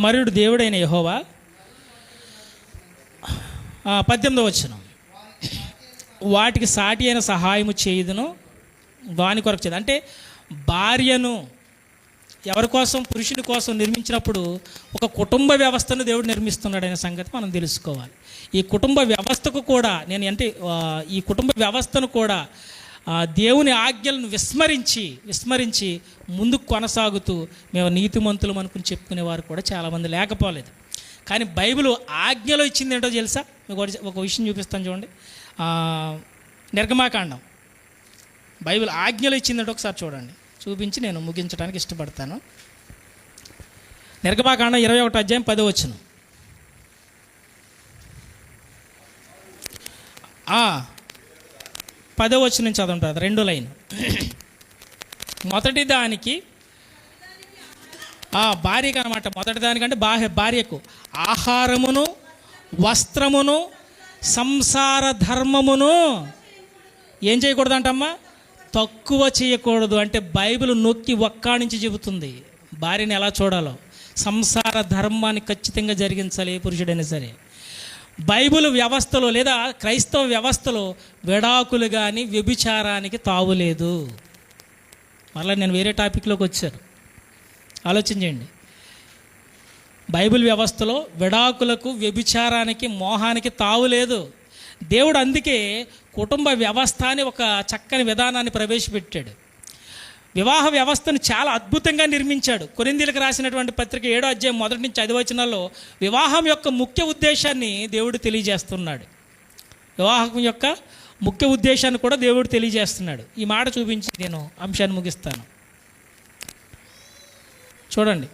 మరుడు దేవుడైన యెహోవా. 18వ వచనం. వాటికి సాటి అయిన సహాయము చేయుదును వాని కొరకు చేయదు. అంటే భార్యను ఎవరి కోసం? పురుషుని కోసం నిర్మించినప్పుడు ఒక కుటుంబ వ్యవస్థను దేవుడు నిర్మిస్తున్నాడనే సంగతి మనం తెలుసుకోవాలి. ఈ కుటుంబ వ్యవస్థకు కూడా ఈ కుటుంబ వ్యవస్థను కూడా దేవుని ఆజ్ఞలను విస్మరించి ముందుకు కొనసాగుతూ మేము నీతిమంతులం అనుకుని చెప్పుకునేవారు కూడా చాలామంది లేకపోలేదు. కానీ బైబిల్ ఆజ్ఞలో ఇచ్చింది ఏంటో తెలుసా? మీకు ఒక విషయం చూపిస్తాను చూడండి. నిర్గమాకాండం బైబిల్ ఆజ్ఞలో ఇచ్చిందంటే ఒకసారి చూడండి, చూపించి నేను ముగించడానికి ఇష్టపడతాను. నిర్గమాకాండం 21వ అధ్యాయం 10వ వచనం. 10వ వచనం నుంచి చదువుతారు, 2వ లైన్. మొదటి దానికి భార్యకు అనమాట. మొదటి దానికంటే భార్యకు ఆహారమును, వస్త్రమును, సంసార ధర్మమును ఏం చేయకూడదంటమ్మా? తక్కువ చేయకూడదు. అంటే బైబిల్ నొక్కి ఒక్కాణించి చెబుతుంది భార్యని ఎలా చూడాలో. సంసార ధర్మాన్ని ఖచ్చితంగా జరిగించాలి ఏ పురుషుడైనా సరే. బైబిల్ వ్యవస్థలో లేదా క్రైస్తవ వ్యవస్థలో విడాకులు కానీ వ్యభిచారానికి తావులేదు. మళ్ళీ నేను వేరే టాపిక్లోకి వచ్చాను, ఆలోచించండి. బైబిల్ వ్యవస్థలో విడాకులకు, వ్యభిచారానికి, మోహానికి తావులేదు. దేవుడు అందుకే కుటుంబ వ్యవస్థ అని ఒక చక్కని విధానాన్ని ప్రవేశపెట్టాడు. వివాహ వ్యవస్థను చాలా అద్భుతంగా నిర్మించాడు. కొరింథీయులకు రాసినటువంటి పత్రిక 7వ అధ్యాయం 1 నుంచి 5వ వచనాల్లో వివాహం యొక్క ముఖ్య ఉద్దేశాన్ని దేవుడు తెలియజేస్తున్నాడు. వివాహం యొక్క ముఖ్య ఉద్దేశాన్ని కూడా దేవుడు తెలియజేస్తున్నాడు. ఈ మాట చూపించి నేను అంశాన్ని ముగిస్తాను. చూడండి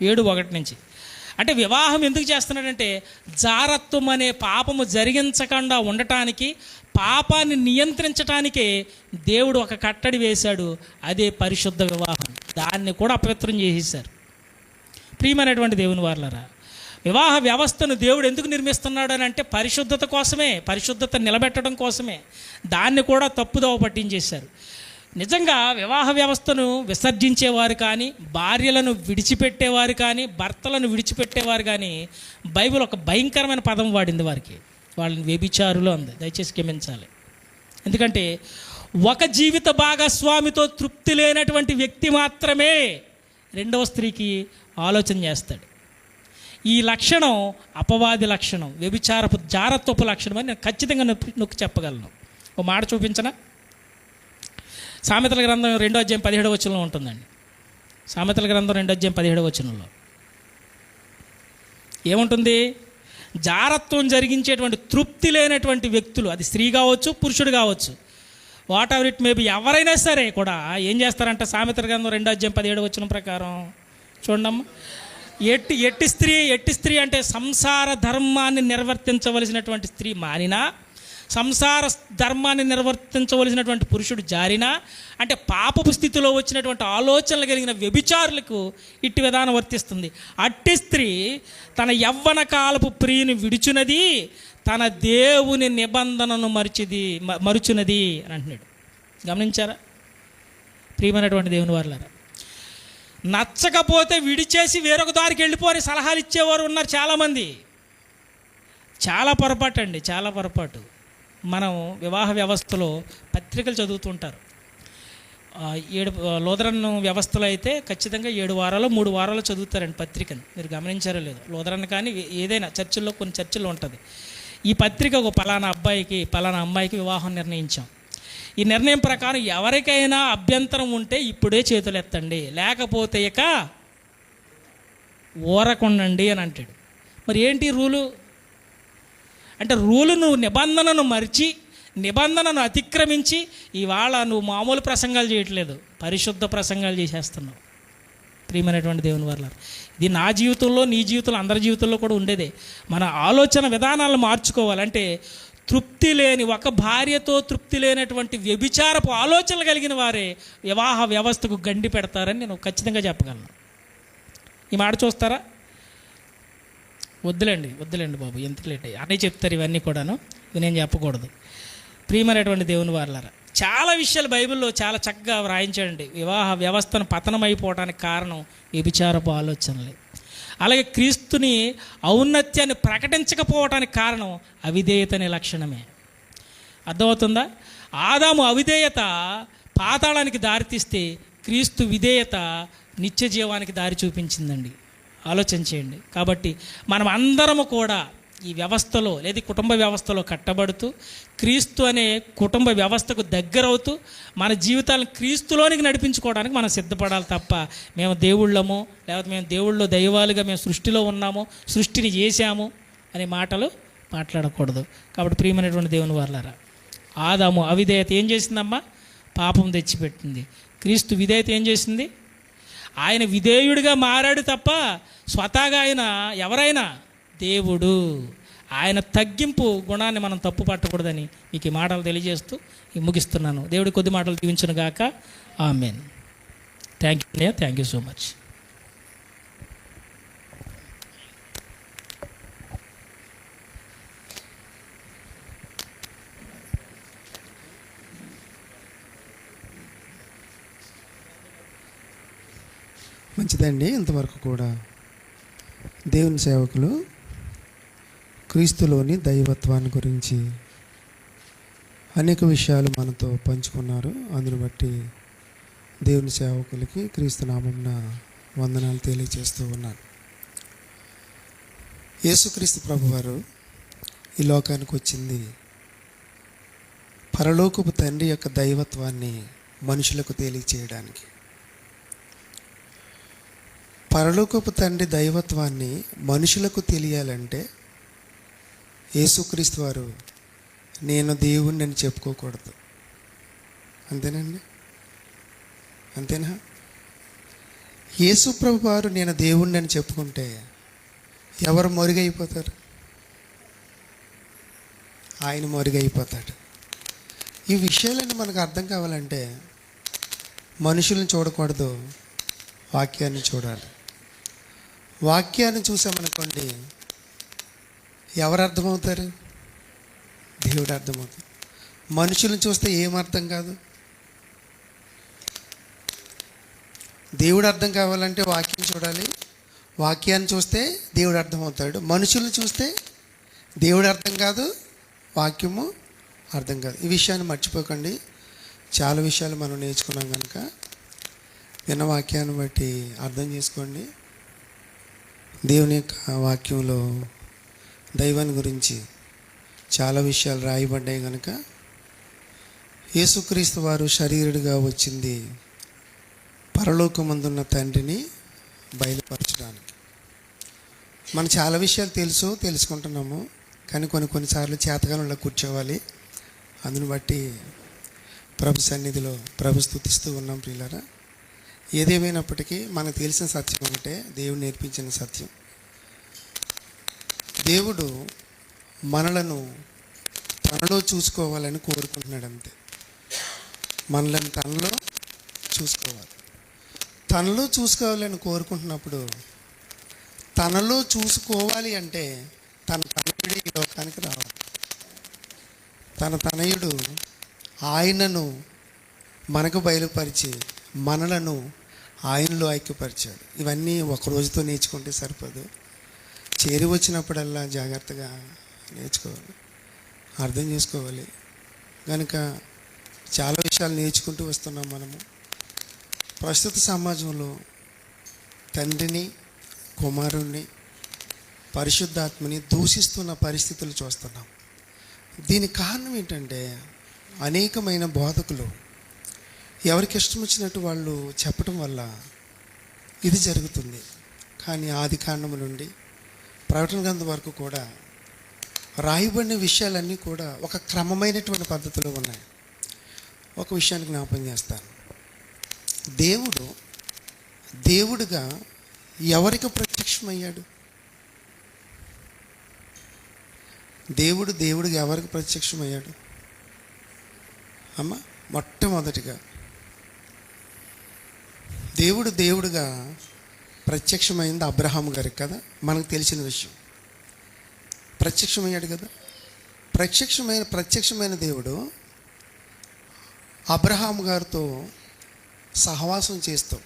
7:1 నుంచి. అంటే వివాహం ఎందుకు చేస్తున్నాడంటే జారత్వం అనే పాపము జరిగించకుండా ఉండటానికి, పాపాన్ని నియంత్రించటానికే దేవుడు ఒక కట్టడి వేశాడు. అదే పరిశుద్ధ వివాహం. దాన్ని కూడా అపవిత్రం చేసేశారు. ప్రియమైనటువంటి దేవుని వారలారా, వివాహ వ్యవస్థను దేవుడు ఎందుకు నిర్మిస్తున్నాడు అని అంటే పరిశుద్ధత కోసమే, పరిశుద్ధత నిలబెట్టడం కోసమే. దాన్ని కూడా తప్పుదోవ పట్టించేశారు. నిజంగా వివాహ వ్యవస్థను విసర్జించేవారు కానీ, భార్యలను విడిచిపెట్టేవారు కానీ, భర్తలను విడిచిపెట్టేవారు కానీ, బైబిల్ ఒక భయంకరమైన పదం వాడింది వారికి. వాళ్ళని వ్యభిచారులు అంది. దయచేసి క్షమించాలి. ఎందుకంటే ఒక జీవిత భాగస్వామితో తృప్తి లేనటువంటి వ్యక్తి మాత్రమే రెండవ స్త్రీకి ఆలోచన చేస్తాడు. ఈ లక్షణం అపవాది లక్షణం, వ్యభిచారపు జారత్వపు లక్షణం అని నేను ఖచ్చితంగా నొక్కి చెప్పగలను. ఒక మాట చూపించనా? సామెతల గ్రంథం 2వ అధ్యాయం 17వ వచనంలో ఉంటుందండి. సామెతల గ్రంథం 2వ అధ్యాయం 17వ వచనంలో ఏముంటుంది? జారత్వం జరిగించేటువంటి తృప్తి లేనటువంటి వ్యక్తులు, అది స్త్రీ కావచ్చు, పురుషుడు కావచ్చు, వాట్ ఎవర్ ఇట్ మేబీ, ఎవరైనా సరే కూడా ఏం చేస్తారంట? సామెతల గ్రంథం 2వ అధ్యాయం 17వ వచనం ప్రకారం చూడమ్మా, ఎట్టి స్త్రీ అంటే సంసార ధర్మాన్ని నిర్వర్తించవలసినటువంటి స్త్రీ మానినా, సంసార ధర్మాన్ని నిర్వర్తించవలసినటువంటి పురుషుడు జారినా, అంటే పాపపు స్థితిలో వచ్చినటువంటి ఆలోచనలు కలిగిన వ్యభిచారులకు ఇట్టి విధానం వర్తిస్తుంది. అట్టి స్త్రీ తన యవ్వన కాలపు ప్రియుని విడుచునది, తన దేవుని నిబంధనను మరుచునది అని అంటున్నాడు. గమనించారా ప్రియమైనటువంటి దేవుని వారలారా? నచ్చకపోతే విడిచేసి వేరొక దారికి వెళ్ళిపోని సలహాలు ఇచ్చేవారు ఉన్నారు చాలామంది. చాలా పొరపాటు అండి, చాలా పొరపాటు. మనం వివాహ వ్యవస్థలో పత్రికలు చదువుతుంటారు. 7 లూథరన్ వ్యవస్థలో అయితే ఖచ్చితంగా 7 వారాలు 3 వారాలు చదువుతారండి పత్రికను. మీరు గమనించారో లేదో? లూథరన్ కానీ ఏదైనా చర్చిల్లో, కొన్ని చర్చిల్లో ఉంటుంది ఈ పత్రిక. ఒక పలానా అబ్బాయికి పలానా అమ్మాయికి వివాహం నిర్ణయించాం. ఈ నిర్ణయం ప్రకారం ఎవరికైనా అభ్యంతరం ఉంటే ఇప్పుడే చేతులు ఎత్తండి, లేకపోతే ఇక ఊరకుండండి అని అంటాడు. మరి ఏంటి రూలు? అంటే రూలును, నిబంధనను మరిచి, నిబంధనను అతిక్రమించి ఇవాళ నువ్వు మామూలు ప్రసంగాలు చేయట్లేదు, పరిశుద్ధ ప్రసంగాలు చేసేస్తున్నావు. ప్రియమైనటువంటి దేవుని వల్ల ఇది నా జీవితంలో, నీ జీవితంలో, అందరి జీవితంలో కూడా ఉండేదే. మన ఆలోచన విధానాలను మార్చుకోవాలంటే తృప్తి లేని, ఒక భార్యతో తృప్తి లేనటువంటి వ్యభిచారపు ఆలోచనలు కలిగిన వారే వివాహ వ్యవస్థకు గండి పెడతారని నేను ఖచ్చితంగా చెప్పగలను. ఈ మాట చూస్తారా? వద్దులేండి బాబు, ఎంత లేట్ అయ్యి అన్నీ చెప్తారు ఇవన్నీ కూడాను, ఇవి నేను చెప్పకూడదు. ప్రియమైనటువంటి దేవుని వారలారా, చాలా విషయాలు బైబిల్లో చాలా చక్కగా వ్రాయించాడండి. వివాహ వ్యవస్థను పతనమైపోవడానికి కారణం వ్యభిచారపు ఆలోచనలే. అలాగే క్రీస్తుని ఔన్నత్యాన్ని ప్రకటించకపోవటానికి కారణం అవిధేయత అనే లక్షణమే. అర్థమవుతుందా? ఆదాము అవిధేయత పాతాళానికి దారితీస్తే క్రీస్తు విధేయత నిత్య జీవానికి దారి చూపించిందండి. ఆలోచన చేయండి. కాబట్టి మనం అందరము కూడా ఈ వ్యవస్థలో, లేదా కుటుంబ వ్యవస్థలో కట్టబడుతూ క్రీస్తు అనే కుటుంబ వ్యవస్థకు దగ్గరవుతూ మన జీవితాలను క్రీస్తులోనికి నడిపించుకోవడానికి మనం సిద్ధపడాలి తప్ప మేము దేవుళ్ళము, లేకపోతే మేము దేవుళ్ళో దైవాలుగా మేము సృష్టిలో ఉన్నాము, సృష్టిని చేశాము అనే మాటలు మాట్లాడకూడదు. కాబట్టి ప్రియమైనటువంటి దేవుని వారలారా, ఆదాము అవిధేయత ఏం చేసిందమ్మా? పాపం తెచ్చిపెట్టింది. క్రీస్తు విధేయత ఏం చేసింది? ఆయన విధేయుడిగా మారాడు తప్ప స్వతహాగా ఆయన ఎవరైనా దేవుడు. ఆయన తగ్గింపు గుణాన్ని మనం తప్పు పట్టకూడదని మీకు ఈ మాటలు తెలియజేస్తూ ముగిస్తున్నాను. దేవుడి కొద్ది మాటలు దీవించును గాక. Amen. Thank you so much. మంచిదండి. ఇంతవరకు కూడా దేవుని సేవకులు క్రీస్తులోని దైవత్వాన్ని గురించి అనేక విషయాలు మనతో పంచుకున్నారు. అందును బట్టి దేవుని సేవకులకి క్రీస్తు నామమున వందనాలు తెలియజేస్తూ ఉన్నాను. యేసుక్రీస్తు ప్రభువారు ఈ లోకానికి వచ్చింది పరలోకపు తండ్రి యొక్క దైవత్వాన్ని మనుషులకు తెలియచేయడానికి. పరలోకపు తండ్రి దైవత్వాన్ని మనుషులకు తెలియాలంటే యేసుక్రీస్తు వారు నేను దేవుణ్ణి అని చెప్పుకోకూడదు. అంతేనండి? అంతేనా? యేసు ప్రభు వారు నేను దేవుణ్ణి అని చెప్పుకుంటే ఎవరు మరుగైపోతారు? ఆయన మరుగైపోతాడు. ఈ విషయాలన్నీ మనకు అర్థం కావాలంటే మనుషులను చూడకూడదు, వాక్యాన్ని చూడాలి. వాక్యాన్ని చూసామనుకోండి, ఎవరు అర్థమవుతారు? దేవుడు అర్థమవుతారు. మనుషులను చూస్తే ఏం అర్థం కాదు. దేవుడు అర్థం కావాలంటే వాక్యం చూడాలి, వాక్యాన్ని చూస్తే దేవుడు అర్థమవుతాడు. మనుషుల్ని చూస్తే దేవుడు అర్థం కాదు, వాక్యము అర్థం కాదు. ఈ విషయాన్ని మర్చిపోకండి. చాలా విషయాలు మనం నేర్చుకున్నాం కనుక విన్న వాక్యాన్ని బట్టి అర్థం చేసుకోండి. దేవుని యొక్క వాక్యంలో దైవాన్ని గురించి చాలా విషయాలు రాయబడ్డాయి కనుక యేసుక్రీస్తు వారు శరీరుడిగా వచ్చింది పరలోకమందున్న తండ్రిని బయలుపరచడానికి. మనం చాలా విషయాలు తెలుసుకుంటున్నాము, కానీ కొన్నిసార్లు చేతగానంలో కూర్చోవాలి. అందుని బట్టి ప్రభు సన్నిధిలో ప్రభు స్తుతిస్తూ ఉన్నాం ప్రియులారా. ఏదేమైనప్పటికీ మనకు తెలిసిన సత్యం అంటే దేవుడు నేర్పించిన సత్యం. దేవుడు మనలను తనలో చూసుకోవాలని కోరుకుంటున్నాడు, అంతే. మనలను తనలో చూసుకోవాలి. తనలో చూసుకోవాలని కోరుకుంటున్నప్పుడు తనలో చూసుకోవాలి అంటే తన తనయుడు ఈ లోకానికి రావాలి. తన తనయుడు ఆయనను మనకు బయలుపరిచి మనలను ఆయనలో ఐక్యపరిచాడు. ఇవన్నీ ఒక రోజుతో నేర్చుకుంటే సరిపోదు. చేరి వచ్చినప్పుడల్లా జాగ్రత్తగా నేర్చుకోవాలి, అర్థం చేసుకోవాలి. కనుక చాలా విషయాలు నేర్చుకుంటూ వస్తున్నాం మనము. ప్రస్తుత సమాజంలో తండ్రిని, కుమారుణ్ణి, పరిశుద్ధాత్మని దూషిస్తున్న పరిస్థితులు చూస్తున్నాం. దీనికి కారణం ఏంటంటే అనేకమైన బోధకులు ఎవరికి ఇష్టం వచ్చినట్టు వాళ్ళు చెప్పడం వల్ల ఇది జరుగుతుంది. కానీ ఆది కాండము నుండి ప్రకటన గ్రంథం వరకు కూడా రాయబడిన విషయాలన్నీ కూడా ఒక క్రమమైనటువంటి పద్ధతిలో ఉన్నాయి. ఒక విషయాన్ని జ్ఞాపకం చేస్తాను. దేవుడుగా ఎవరికి ప్రత్యక్షమయ్యాడు? దేవుడిగా ఎవరికి ప్రత్యక్షమయ్యాడు అమ్మ? మొట్టమొదటిగా దేవుడుగా ప్రత్యక్షమైంది అబ్రహాము గారికి కదా, మనకు తెలిసిన విషయం. ప్రత్యక్షమయ్యాడు కదా. ప్రత్యక్షమైన దేవుడు అబ్రహాము గారితో సహవాసం చేస్తూ,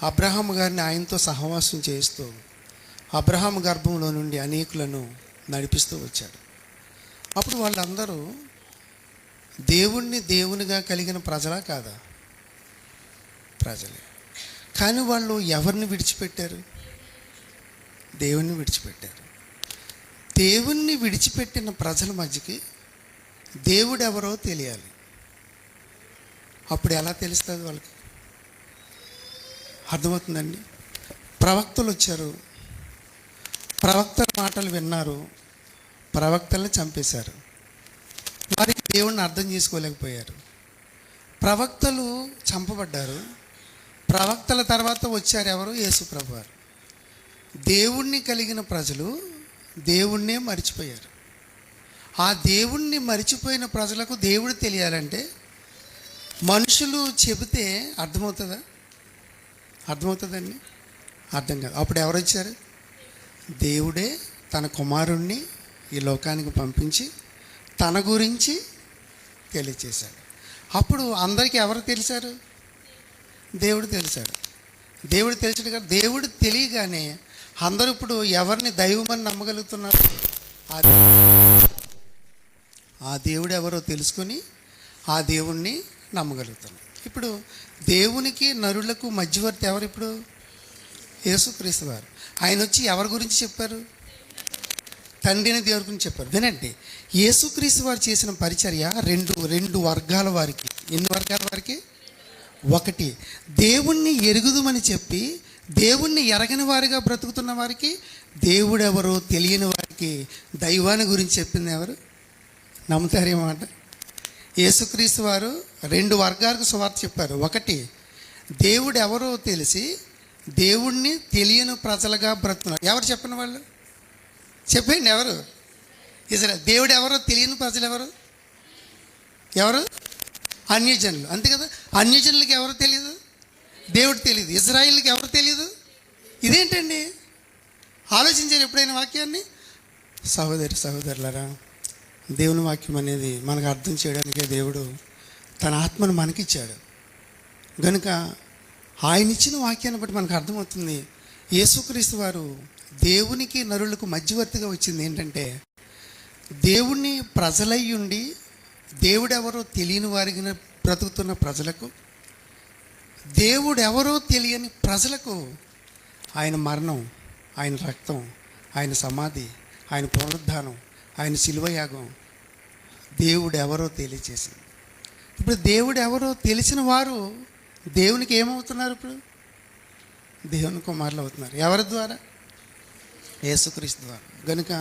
అబ్రహాము గారిని ఆయనతో సహవాసం చేస్తూ అబ్రహాము గర్భంలో నుండి అనేకులను నడిపిస్తూ వచ్చాడు. అప్పుడు వాళ్ళందరూ దేవునిగా కలిగిన ప్రజలా కాదా? ప్రజలే. కానీ వాళ్ళు ఎవరిని విడిచిపెట్టారు? దేవుణ్ణి విడిచిపెట్టారు. దేవుణ్ణి విడిచిపెట్టిన ప్రజల మధ్యకి దేవుడు ఎవరో తెలియాలి. అప్పుడు ఎలా తెలుస్తుంది వాళ్ళకి? అర్థమవుతుందండి? ప్రవక్తలు వచ్చారు, ప్రవక్తల మాటలు విన్నారు, ప్రవక్తలను చంపేశారు. వారికి దేవుణ్ణి అర్థం చేసుకోలేకపోయారు. ప్రవక్తలు చంపబడ్డారు. ప్రవక్తల తర్వాత వచ్చారు ఎవరు? యేసు ప్రభు వారు. దేవుణ్ణి కలిగిన ప్రజలు దేవుణ్ణే మరిచిపోయారు. ఆ దేవుణ్ణి మరిచిపోయిన ప్రజలకు దేవుడు తెలియాలంటే మనుషులు చెబితే అర్థమవుతుందా? అర్థమవుతుందండి? అర్థం కాదు. అప్పుడు ఎవరు వచ్చారు? దేవుడే తన కుమారుణ్ణి ఈ లోకానికి పంపించి తన గురించి తెలియచేశాడు. అప్పుడు అందరికీ ఎవరు తెలిసారు? దేవుడు తెలిసాడు. దేవుడు తెలిసాడు కదా. దేవుడు తెలియగానే అందరూ ఇప్పుడు ఎవరిని దైవమని నమ్మగలుగుతున్నారు? ఆ దేవుడు ఎవరో తెలుసుకొని ఆ దేవుణ్ణి నమ్మగలుగుతున్నారు. ఇప్పుడు దేవునికి నరులకు మధ్యవర్తి ఎవరు? ఇప్పుడు యేసుక్రీస్తు వారు. ఆయన వచ్చి ఎవరి గురించి చెప్పారు? తండ్రిని దేవుడి గురించి చెప్పారు. వినండి, యేసుక్రీస్తు వారు చేసిన పరిచర్య రెండు వర్గాల వారికి. ఎన్ని వర్గాల వారికి? ఒకటి, దేవుణ్ణి ఎరుగుదుమని చెప్పి దేవుణ్ణి ఎరగని వారిగా బ్రతుకుతున్న వారికి, దేవుడెవరో తెలియని వారికి దైవాన్ని గురించి చెప్పింది ఎవరు? నమ్ముతారేమాట? యేసుక్రీస్తు వారు రెండు వర్గాలకు సువార్త చెప్పారు. ఒకటి, దేవుడు ఎవరో తెలిసి దేవుణ్ణి తెలియని ప్రజలుగా బ్రతుకున్నారు. ఎవరు చెప్పిన వాళ్ళు? చెప్పండి, ఎవరు? ఇజ్రాయెల్. దేవుడు ఎవరో తెలియని ప్రజలు ఎవరు? అన్యజనులు. అంతే కదా. అన్యజనులకి ఎవరు తెలియదు? దేవుడు తెలియదు. ఇజ్రాయిల్కి ఎవరు తెలియదు? ఇదేంటండి? ఆలోచించారు ఎప్పుడైనా వాక్యాన్ని? సహోదరులారా, దేవుని వాక్యం అనేది మనకు అర్థం చేయడానికే దేవుడు తన ఆత్మను మనకిచ్చాడు. కనుక ఆయన ఇచ్చిన వాక్యాన్ని బట్టి మనకు అర్థమవుతుంది యేసుక్రీస్తు వారు దేవునికి నరులకు మధ్యవర్తిగా వచ్చింది ఏంటంటే, దేవుణ్ణి ప్రజలై ఉండి దేవుడెవరో తెలియని వారికి బ్రతుకుతున్న ప్రజలకు, దేవుడెవరో తెలియని ప్రజలకు ఆయన మరణం, ఆయన రక్తం, ఆయన సమాధి, ఆయన పునరుద్ధానం, ఆయన శిలువయాగం దేవుడెవరో తెలియచేసింది. ఇప్పుడు దేవుడెవరో తెలిసిన వారు దేవునికి ఏమవుతున్నారు? ఇప్పుడు దేవుని కుమారులు అవుతున్నారు. ఎవరి ద్వారా? యేసుక్రీస్తు ద్వారా. కనుక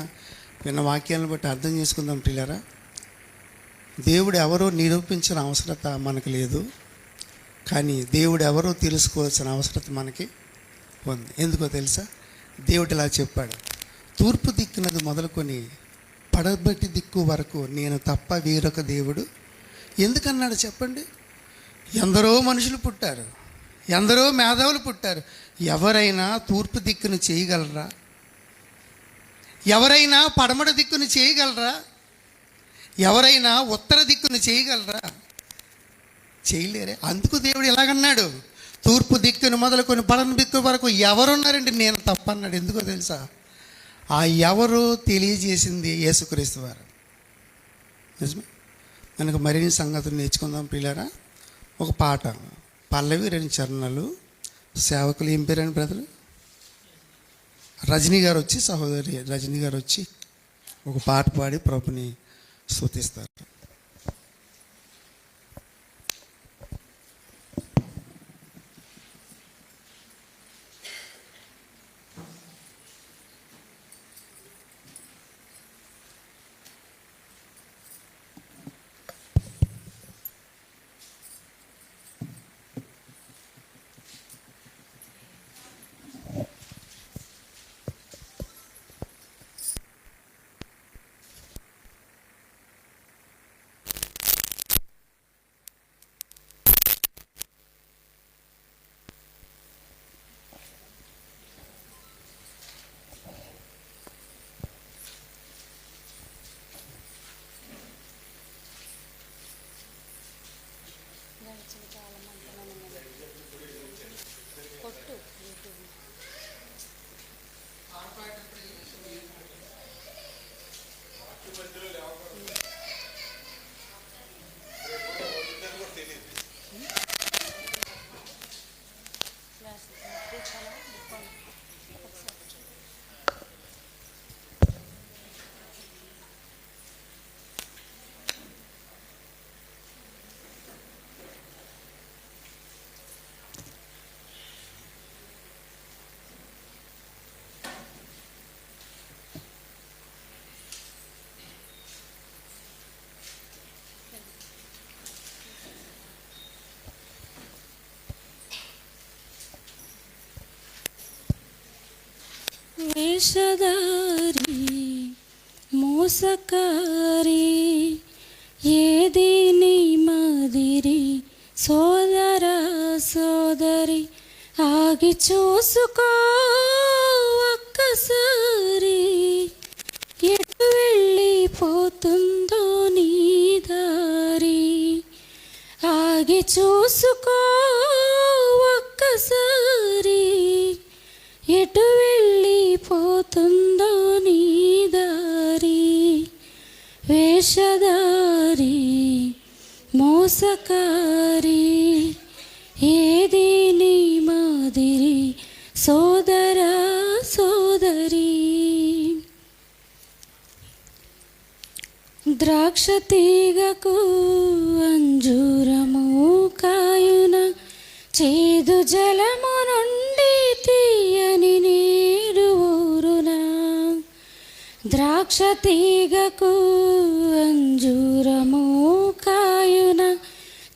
విన్న వాక్యాలను బట్టి అర్థం చేసుకుందాం ప్రియులారా. దేవుడు ఎవరో నిరూపించిన అవసరత మనకు లేదు, కానీ దేవుడు ఎవరో తెలుసుకోవాల్సిన అవసరత మనకి ఉంది. ఎందుకో తెలుసా? దేవుడు ఇలా చెప్పాడు, తూర్పు దిక్కునది మొదలుకొని పడబట్టి దిక్కు వరకు నేను తప్ప వేరొక దేవుడు. ఎందుకన్నాడు చెప్పండి? ఎందరో మనుషులు పుట్టారు, ఎందరో మేధావులు పుట్టారు. ఎవరైనా తూర్పు దిక్కును చేయగలరా? ఎవరైనా పడమట దిక్కును చేయగలరా? ఎవరైనా ఉత్తర దిక్కును చేయగలరా? చేయలేరే. అందుకు దేవుడు ఎలాగన్నాడు, తూర్పు దిక్కును మొదలుకొని పడమ దిక్కు వరకు ఎవరున్నారండి, నేను తప్ప అన్నాడు. ఎందుకో తెలుసా? ఆ ఎవరు తెలియజేసింది యేసుక్రీస్తు వారు. నిజమే. కనుక మరిన్ని సంగతులు నేర్చుకుందాం ప్రియులారా. ఒక పాట, పల్లవి 2 చరణాలు. సేవకులు ఏం పేరండి బ్రదరు? రజనీ గారు వచ్చి, సహోదరి రజనీ గారు వచ్చి ఒక పాట పాడి ప్రభుని స్తుతిస్తారు. వేషధారి మోసకారి ఏది నీ మాదిరి సోదరా సోదరి ఆగి చూసుకో ఒక్కసారి ఎటు వెళ్ళిపోతుందో నీ దారి ఆగి చూసుకో ఒక్కసారి ఎటు వెళ్ళిపోతుందో నీ దారి వేషధారి మోసకారి ఏది నీ మాదిరి సోదరా సోదరి ద్రాక్ష తీగకు అంజూరము కాయున చేదు జలము నుండి తీయని నీరు ఊరునా ద్రాక్ష తీగకు అంజూరము కాయున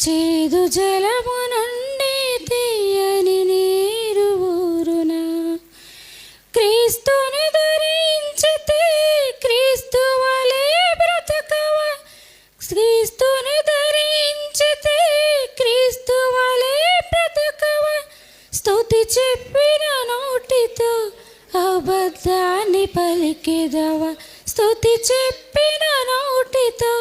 చేదు జలము నుండి తీయని నీరు ఊరునా క్రీస్తుని ధరించితే క్రీస్తు వలె బ్రతకవా క్రీస్తుని ధరించితే క్రీస్తు వలె బ్రతకవా స్తుతి చెప్పిన నోటితో అబద్ధాన్ని పలికెదవా స్తుతి చెప్పిన నోటితో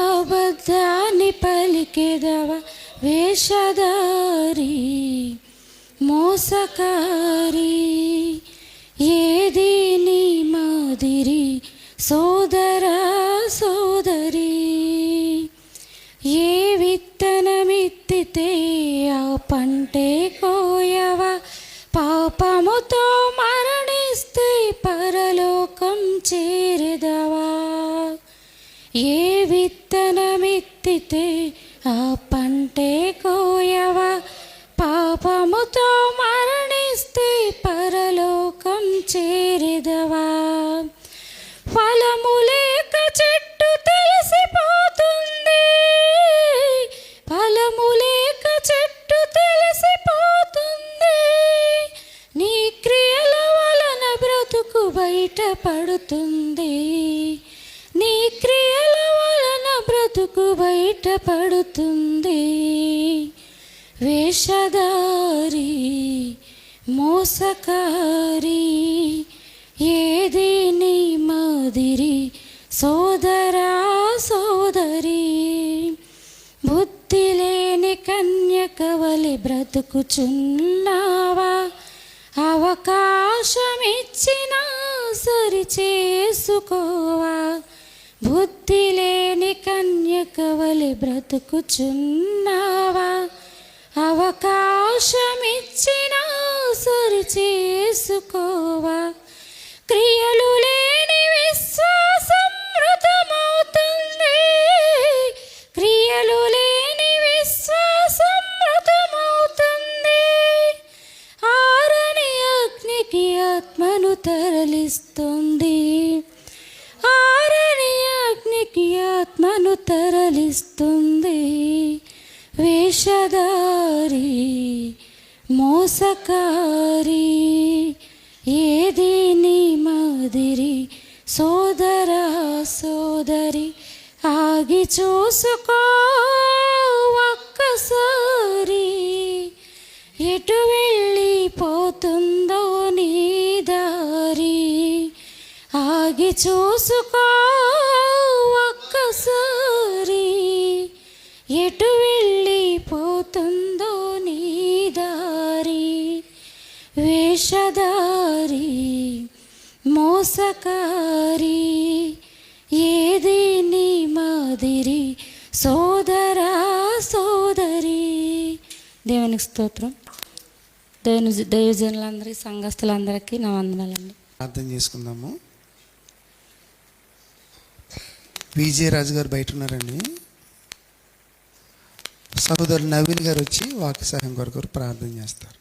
అబద్ధాన్ని పలికెదవా వేషధారి మోసకారి ఏది నీ మాదిరి సోదరా సోదరి ఏ విత్తనమిత్తితే ఆ పంటే కోయవ పాపముతో మరణిస్తే పరలోకం చేరెదవా ఏ విత్తనమిత్తితే ఆ పంటే కోయవ పాపముతో మరణిస్తే పరలోకం చేరెదవా ఫలము లేక చెట్టు తెలిసిపోతుంది ఫలము లేక చెట్టు తెలిసిపోతుంది నీ క్రియల వలన బ్రతుకు బయటపడుతుంది నీ క్రియల వలన బ్రతుకు బయటపడుతుంది వేషధారి మోసకారి ఏది నీ మాదిరి సోదరా సోదరి బుద్ధి లేని కన్యకవలి బ్రతుకుచున్నావా అవకాశమిచ్చినా సరి చేసుకోవా బుద్ధి లేని కన్యకవలి బ్రతుకుచున్నావా అవకాశమిచ్చినా సరి చేసుకోవా క్రియలు లేని విశ్వాసం మృతమవుతుంది క్రియలు లేని విశ్వాసం మృతమవుతుంది ఆరని అగ్నికి ఆత్మను తరలిస్తుంది ఆరని అగ్నికి ఆత్మను తరలిస్తుంది వేషధారి మోసకారి ఏది నీ మాదిరి సోదరా సోదరి ఆగి చూసుకో ఒక్కసారి ఎటు వెళ్ళిపోతుందో నీ దారి ఆగి చూసుకో ఒక్కసారి ఎటు వెళ్ళిపోతుందో నీ దారి వేషధారి మోసకారి ఏది నీ మాదిరి సోదరా సోదరి దేవునికి స్తోత్రం దైవజనులందరికీ సంఘస్థులందరికీ నా వందనాలండి ప్రార్థన చేసుకుందాము. విజయ రాజు గారు బయట ఉన్నారండి. సహోదరు నవీన్ గారు వచ్చి వాక్య సహాయం కొరకు ప్రార్థన చేస్తారు.